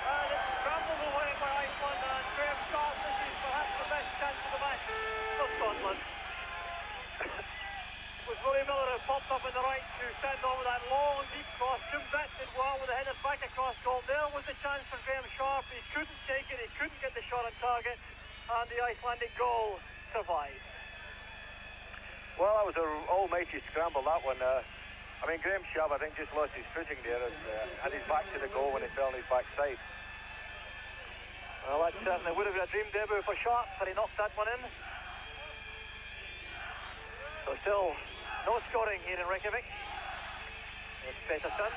And it's scrambled away by Iceland, and Graham Sharp, this is perhaps the best chance of the match for Scotland. With Willie Miller who popped up in the right to send over that long, deep cross. Jim Bet did well with the headers back across goal. There was the chance for Graham Sharp. He couldn't take it, he couldn't get the shot on target, and the Icelandic goal survived. Well, that was an almighty scramble, that one. I mean, Graham Sharp, I think, just lost his footing there and had his back to the goal when he fell on his backside. Well, that certainly would have been a dream debut for Sharp, but he knocked that one in. So still no scoring here in Reykjavik. It's Peterson.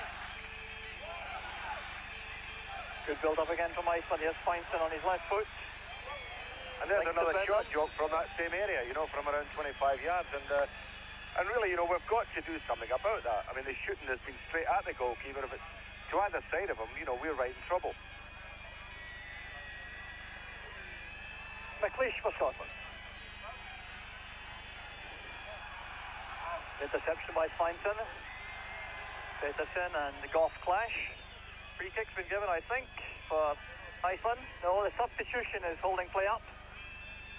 Good build-up again from Iceland. Here's Feinstein on his left foot. And there's another shot, Jock, from that same area, you know, from around 25 yards. And really, you know, we've got to do something about that. I mean, the shooting has been straight at the goalkeeper. If it's to either side of him, you know, we're right in trouble. McLeish for Scotland. Interception by Feinstein. Peterson and the Goff clash. Free kick's been given, I think, for Iceland. No, the substitution is holding play up.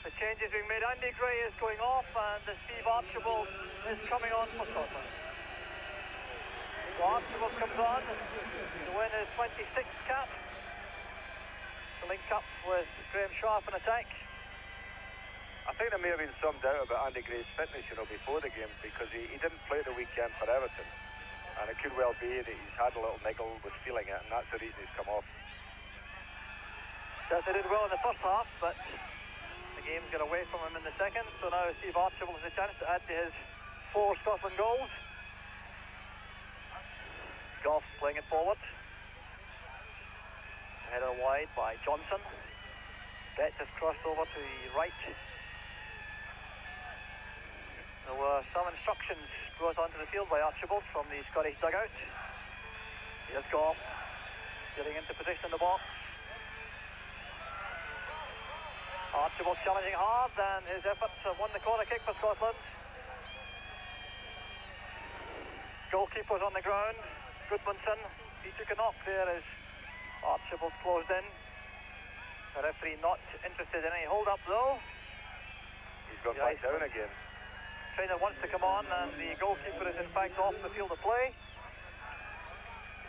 The change is being made. Andy Gray is going off, and Steve Archibald is coming on for Scotland. So Archibald comes on to win his 26th cap. To link up with Graham Sharp in attack. I think there may have been some doubt about Andy Gray's fitness, you know, before the game, because he didn't play at the weekend for Everton. And it could well be that he's had a little niggle, was feeling it, and that's the reason he's come off. Certainly did well in the first half, but the game's got away from him in the second, so now Steve Archibald has a chance to add to his 4 Scotland goals. Goff playing it forward. Header wide by Johnson. Betts has crossed over to the right. There were some instructions brought onto the field by Archibald from the Scottish dugout. Here's Goff, getting into position in the box. Archibald challenging hard, and his efforts have won the corner kick for Scotland. Goalkeeper's on the ground. Goodmanson, he took a knock there as Archibald closed in. The referee not interested in any hold-up though. He's gone back down again. Trainer wants to come on, and the goalkeeper is in fact off the field of play.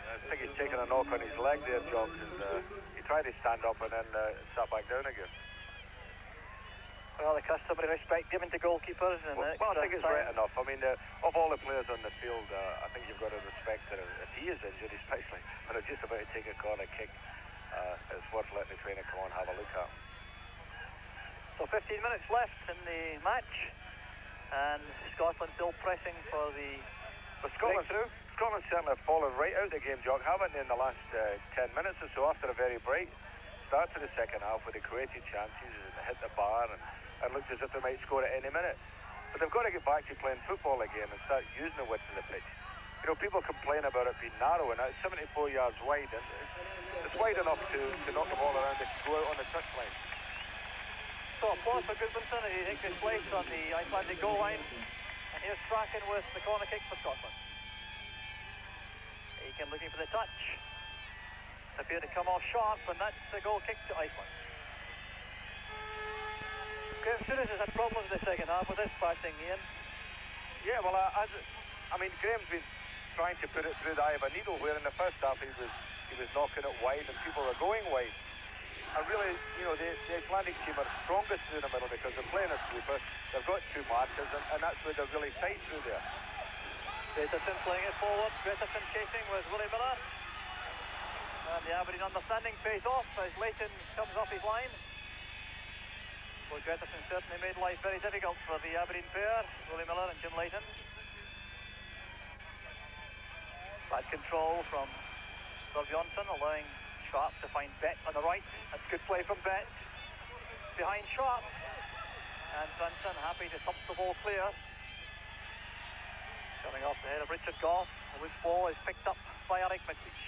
I think he's taken a knock on his leg there, John, because he tried to stand up and then sat back down again. Well, the customary respect given to goalkeepers. And well, I think it's right enough. I mean, of all the players on the field, I think you've got to respect that if he is injured, especially when they're just about to take a corner kick, it's worth letting the trainer come on and have a look at him. So 15 minutes left in the match, and Scotland still pressing for the breakthrough. Scotland certainly have fallen right out of the game, Jock, haven't they, in the last 10 minutes or so after a very bright start to the second half where they created chances and hit the bar and looked as if they might score at any minute. But they've got to get back to playing football again and start using the width of the pitch. You know, people complain about it being narrow, and it's 74 yards wide, and it's wide enough to knock the ball around if you go out on the touchline. So applause for Goodmanson as he takes his place on the Icelandic goal line. And here's Strachan with the corner kick for Scotland. Aiken looking for the touch. Appeared to come off sharp, and that's the goal kick to Iceland. Graham Souness has had problems in the second half with this passing, Ian. Yeah, well, I mean, Graham's been trying to put it through the eye of a needle, where in the first half he was knocking it wide and people were going wide. And really, you know, the Icelandic team are strongest through the middle because they're playing a sweeper. They've got 2 markers, and that's where they're really tight through there. Gretarsson playing it forward. Gretarsson chasing with Willie Miller. And the Aberdeen understanding pays off as Leighton comes off his line. Well, Gretarsson certainly made life very difficult for the Aberdeen pair, Willie Miller and Jim Leighton. Bad control from Johnson, allowing Sharp to find Bet on the right. That's good play from Bet. Behind Sharp. And Svensson happy to thump the ball clear. Coming off the head of Richard Goff. The loose ball is picked up by Eric Midwich.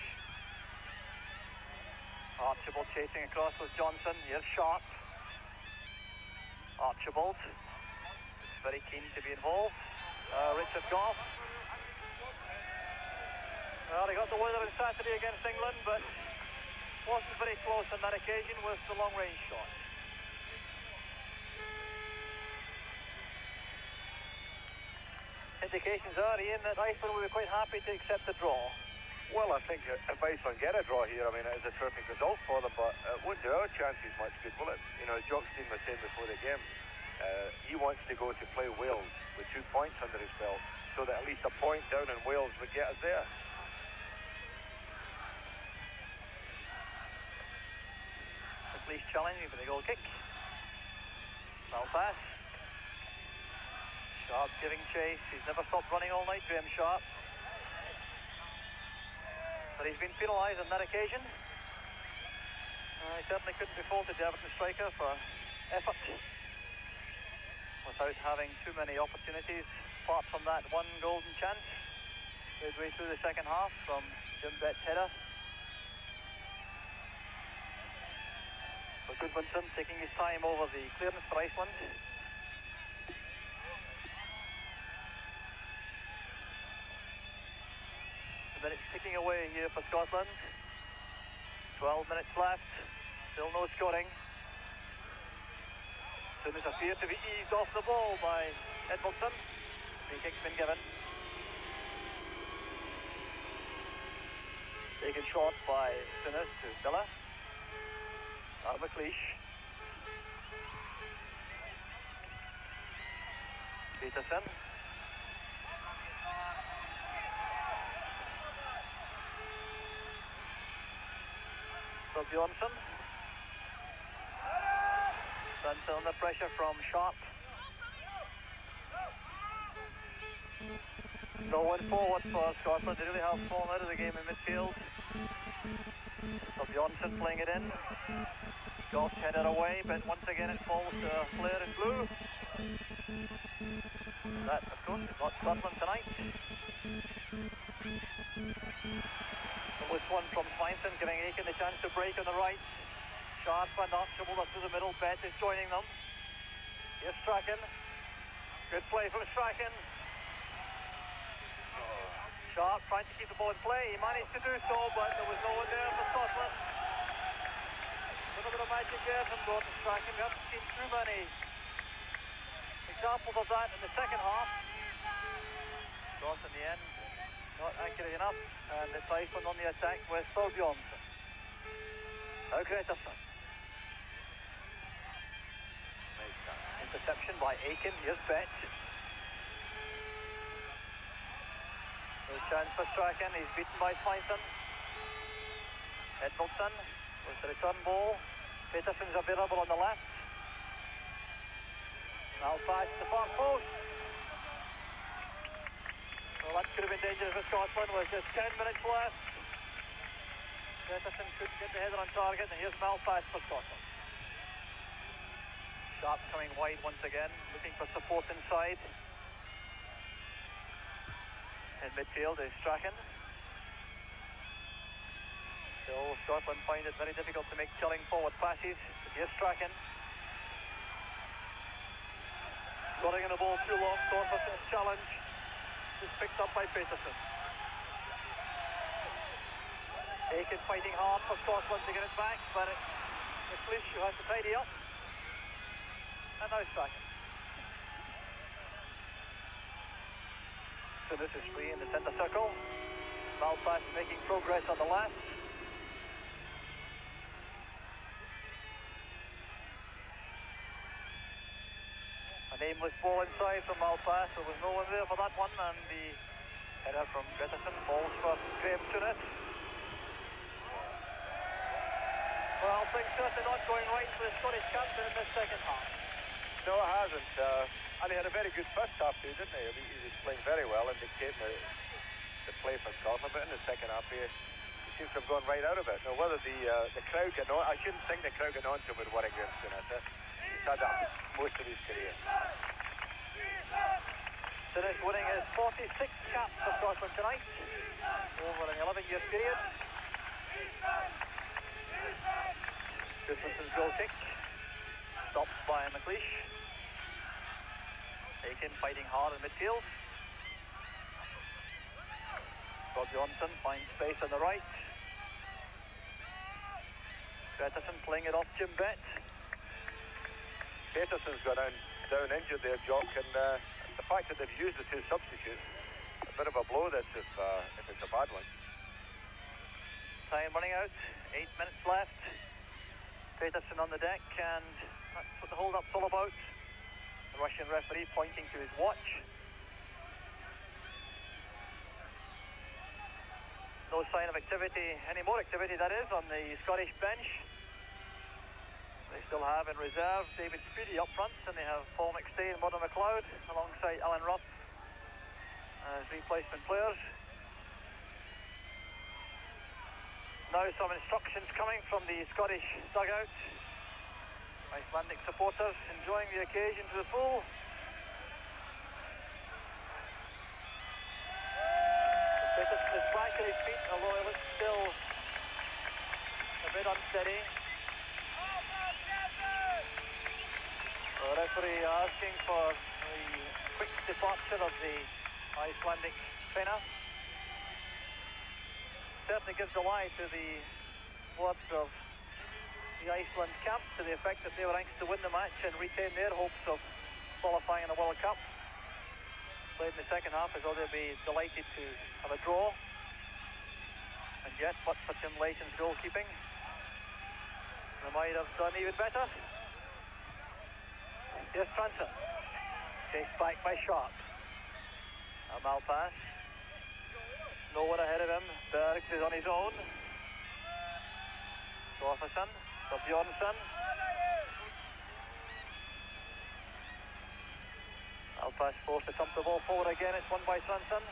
Archibald chasing across with Johnson. Here's Sharp. Archibald. Very keen to be involved. Richard Goff. Well, he got the weather on Saturday against England, but wasn't very close on that occasion with the long-range shot. Indications are, Ian, that Iceland will be quite happy to accept the draw. Well, I think if Iceland get a draw here, I mean, it is a terrific result for them, but it won't do our chances much good, will it? You know, as Jockstein was saying before the game, he wants to go to play Wales with 2 points under his belt, so that at least a point down in Wales would get us there. McLeish challenging for the goal kick. Foul pass. Sharp giving chase. He's never stopped running all night, Graham Sharp. But he's been penalised on that occasion. He certainly couldn't be faulted, the Everton striker, for effort without having too many opportunities apart from that one golden chance midway through the second half from Jim Bett's header. So Goodmanson taking his time over the clearance for Iceland. The minutes ticking away here for Scotland. 12 minutes left. Still no scoring. Souness appeared to be eased off the ball by Edmondson. Free kick's been given. Taken shot by Souness to Miller. McLeish. Peterson. So Bjornsson. Svensson under pressure from Sharp. No one forward for Scotland. They really have fallen out of the game in midfield. So Bjornsson playing it in. Goff headed away, but once again it falls to a player in blue. That, of course, is not Scotland tonight. The loose one from Swinton, giving Aiken the chance to break on the right. Sharp and Archibald through the middle. Bet is joining them. Here's Strachan. Good play from Strachan. Sharp trying to keep the ball in play. He managed to do so, but there was no one there for Scotland. A little bit of magic there from Gordon Strachan. We haven't seen too many examples of that in the second half. Cross in the end, not accurate enough, and it's Iceland on the attack with Thorbjornsson. Now Gretarsson. Interception by Aiken. Here's Bet. No chance for Strachan. He's beaten by Swinton. Edmondson with the return ball. Peterson's available on the left. Now pass to the far post. Well, that could have been dangerous for Scotland with just 10 minutes left. Peterson couldn't get the header on target, and here's Malpass for Scotland. Sharp coming wide once again, looking for support inside. In midfield is Strachan. Still, Scotland find it very difficult to make killing forward passes. But here's Strachan. Scoring in the ball too long, Thorperson's challenge is picked up by Peterson. Aiken fighting hard for Scotland to get it back, but McLeish who has to tidy up. And now Strachan. So this is free in the centre circle. Malpass making progress on the last. An aimless ball inside from Malpass. There was no one there for that one, and the header from Gretarsson falls for Graham Souness. Well, things certainly not going right for the Scottish captain in this second half. No, it hasn't. And he had a very good first half too, didn't he? I mean, he was playing very well and dictating the play for Scotland, but in the second half he seems to have gone right out of it. Now, whether the crowd get on, I shouldn't think the crowd get on to him with what against Souness. He's had that most of his career. Souness winning his 46th cap for Scotland tonight over an 11-year period. Gudmundson's goal kick stopped by McLeish. Aiken fighting hard in midfield. Thorbjornsson finds space on the right. Peterson playing it off Jim Bet. Peterson's gone down injured there, Jock, and the fact that they've used the two substitutes, a bit of a blow this if it's a bad one. Time running out, 8 minutes left. Peterson on the deck, and that's what the hold-up's all about. The Russian referee pointing to his watch. No sign of activity, any more activity that is, on the Scottish bench. They still have in reserve David Speedy up front, and they have Paul McStay and Murdo McLeod alongside Alan Ruff as replacement players. Now some instructions coming from the Scottish dugout. Icelandic supporters enjoying the occasion to the full. Peterson is back at his feet, although he looks still a bit unsteady. The referee asking for the quick departure of the Icelandic trainer. Certainly gives a lie to the words of the Iceland camp, to the effect that they were anxious to win the match and retain their hopes of qualifying in the World Cup. Played in the second half as though they'd be delighted to have a draw. And yet, but for Tim Layton's goalkeeping, they might have done even better. Here's Transon. Chased back by Sharp. A Malpass. Nowhere ahead of him. Bergs is on his own. Gotherson for Bjornsson. Malpass forced to thump the ball forward again. It's won by Svensson.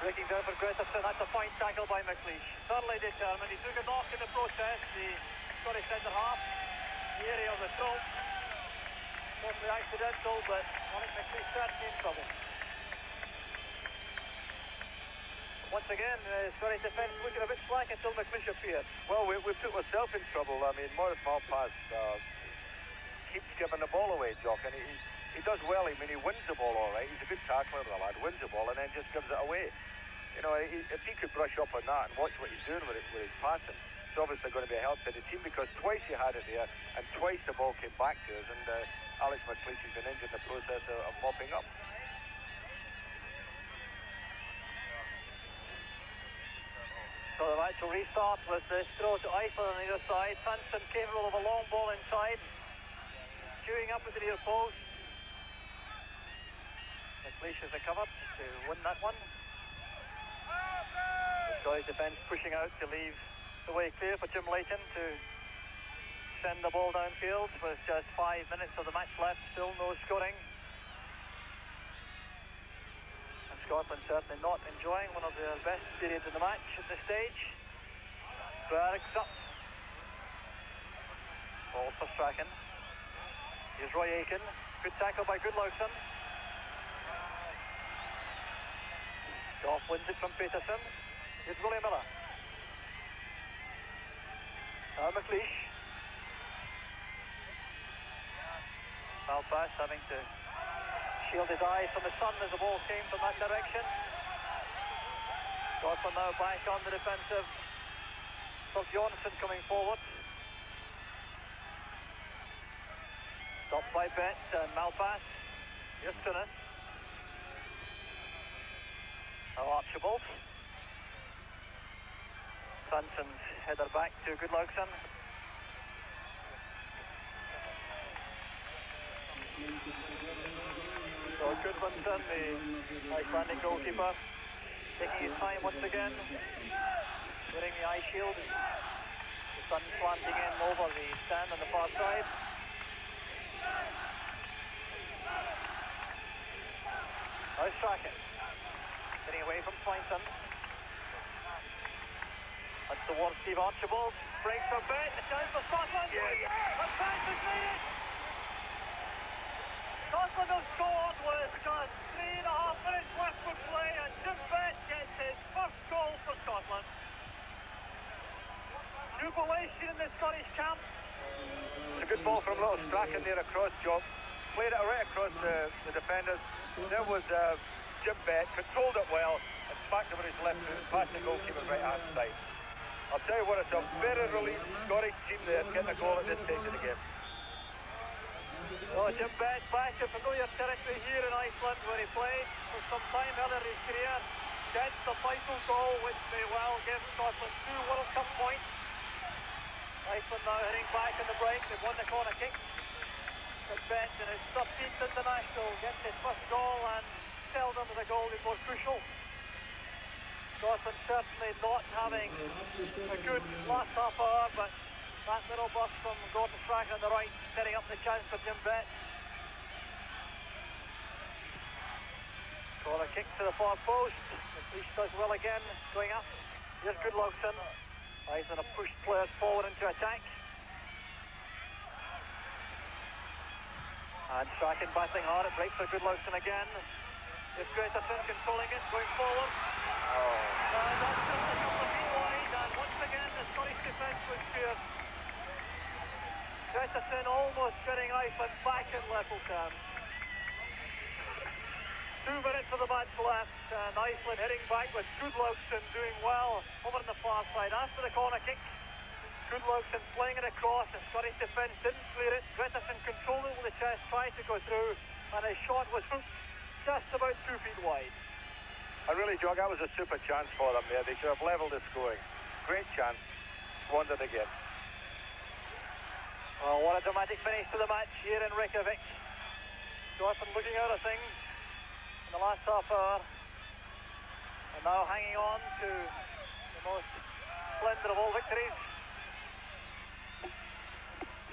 Breaking down for Gretterson. That's a fine tackle by McLeish. Thoroughly determined. He took a knock in the process. The Scottish centre half. The area of the throw. Mostly accidental, but I think McLeish certainly in trouble. Once again, Scottish defence looking a bit slack until McLeish appeared. Well, we put ourselves in trouble. I mean, Maurice Malpass keeps giving the ball away, Jock, and he does well. I mean, he wins the ball all right. He's a good tackler, the lad. Wins the ball and then just gives it away. You know, if he could brush up on that and watch what he's doing with his passing, it's obviously going to be a help to the team, because twice he had it there and twice the ball came back to us, and Alex McLeish has been injured in the process of mopping up. So the match will restart with this throw to Iceland on the other side. Sanson capable of a long ball inside. Queuing up with the near post. McLeish has recovered to win that one. The Scottish defence pushing out to leave the way clear for Jim Leighton to send the ball downfield with just 5 minutes of the match left. Still no scoring. And Scotland certainly not enjoying one of their best periods in the match at this stage. Bergs up. Ball for Strachan. Here's Roy Aiken. Good tackle by Goodlauson. Goff wins it from Peterson. Here's William Miller. McLeish. Malpass having to shield his eyes from the sun as the ball came from that direction. Scotland now back on the defensive. So Johnson coming forward. Stopped by Betts and Malpass. Here's Tunis. Now Archibald. Sanson's header back to Goodlauson. So Goodmanson, the Icelandic goalkeeper, taking his time once again, wearing the eye shield. The sun slanting in over the stand on the far side. Now Strachan, getting away from Swainson. That's towards Steve Archibald. Breaks for Bet. A chance for Scotland. Yes. A chance is made. Scotland have scored with just 3.5 minutes left to play, and Jim Bet gets his first goal for Scotland. Jubilation in the Scottish camp. It's a good ball from little Strachan there across, Jock. Played it right across the defenders. There was Jim Bet, controlled it well, and smacked it with his left foot, past the goalkeeper's right hand side. I'll tell you what, it's a very relieved Scottish team there getting a goal at this stage of the game. So Jim Bet back to familiar territory here in Iceland, where he played for some time earlier in his career. Gets the vital goal, which may well give Scotland 2 World Cup points. Iceland now heading back in the break. They've won the corner kick. Jim Bet in his 13th international gets his first goal, and seldom is a goal is more crucial. Scotland certainly not having a good last half hour, but that little burst from Gordon Strachan on the right, setting up the chance for Jim Bet. Corner kick to the far post. McLeish does well again, going up. Here's Goodlauson. Iceland have pushed players forward into attack. And Strachan battling hard, it breaks for Goodlauson again. It's Gretterson controlling it, going forward. And that's just a couple of feet wide, and once again the Scottish defence was feared. Gretterson almost getting Iceland back in level terms. 2 minutes of the match left, and Iceland heading back with Goodlauson doing well over on the far side after the corner kick. Goodlauson playing it across, the Scottish defence didn't clear it. Gretterson controlled it with the chest, tried to go through, and his shot was hooked just about 2 feet wide. And really, Jock, that was a super chance for them there. They should have levelled the scoring. Great chance. Squandered again. Well, what a dramatic finish to the match here in Reykjavik. Scotland looking out of things in the last half hour. And now hanging on to the most splendid of all victories.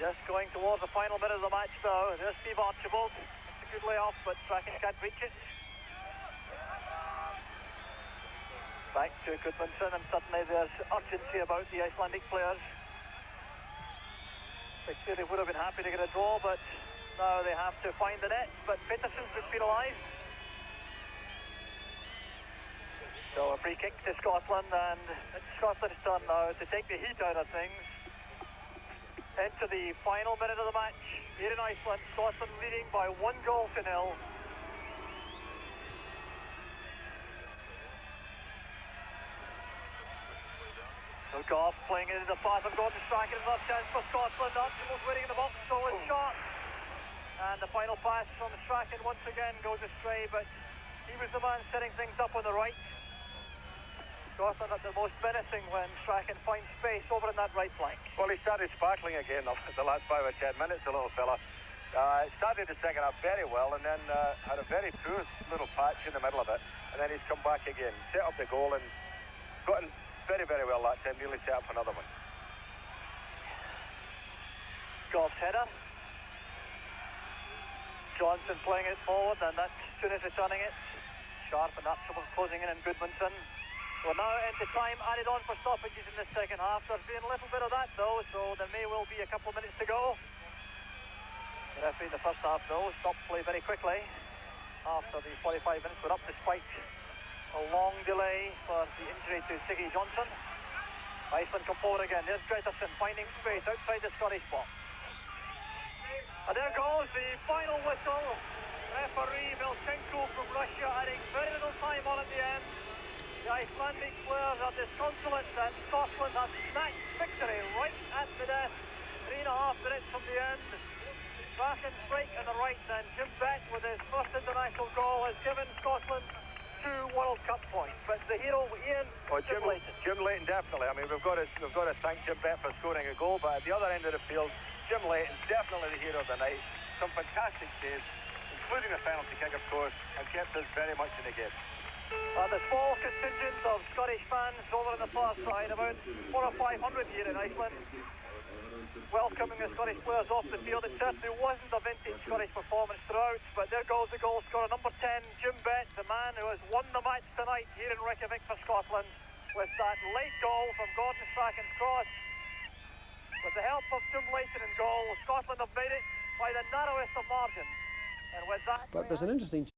Just going towards the final minute of the match now. There's Steve Archibald. It's a good layoff, but Strachan can't reach it. Back to Goodmanson, and suddenly there's urgency about the Icelandic players. They clearly would have been happy to get a draw, but now they have to find the net. But Peterson's been penalised. So a free kick to Scotland, and it's Scotland's turn now to take the heat out of things. Into the final minute of the match here in Iceland. Scotland leading by 1 goal to 0. So Goff playing into the path of Gordon Strachan. Another chance for Scotland. Archibald's waiting in the box, so it's shot. And the final pass from Strachan once again goes astray, but he was the man setting things up on the right. Scotland at the most menacing when Strachan finds space over in that right flank. Well, he started sparkling again the last 5 or 10 minutes, the little fella. Started the second half very well, and then had a very poor little patch in the middle of it, and then he's come back again, set up the goal, and gotten very, very well that time, nearly set up another one. Goff's header. Johnson playing it forward, and that's Tunis returning it. Sharp and Archibald closing in, and Goodmanson. We're now into time added on for stoppages in the second half. There's been a little bit of that though, so there may well be a couple of minutes to go. The referee in the first half though stopped play very quickly after the 45 minutes were up, despite a long delay for the injury to Siggy Johnson. Iceland come forward again. There's Gregerson finding space outside the Scottish box. And there goes the final whistle. Referee Velchenko from Russia adding very little time on at the end. The Icelandic players are disconsolate that Scotland have snatched victory right at the death. 3.5 minutes from the end. Strachan's break on the right, and Jim Bett with his first international goal has given Scotland 2 World Cup points. But the hero, Ian, Jim Leighton. Jim Leighton, definitely. I mean, we've got to thank Jim Bett for scoring a goal, but at the other end of the field, Jim Leighton, definitely the hero of the night. Some fantastic saves, including the penalty kick, of course, and kept us very much in the game. The small contingent of Scottish fans over on the far side, about 400 or 500 here in Iceland, welcoming the Scottish players off the field. It certainly wasn't a vintage Scottish performance throughout, but there goes the goal scorer, number 10, Jim Bett, the man who has won the match tonight here in Reykjavik for Scotland, with that late goal from Gordon Strachan's cross. With the help of Jim Leighton in goal, Scotland have made it by the narrowest of margins. And with that, But there's an interesting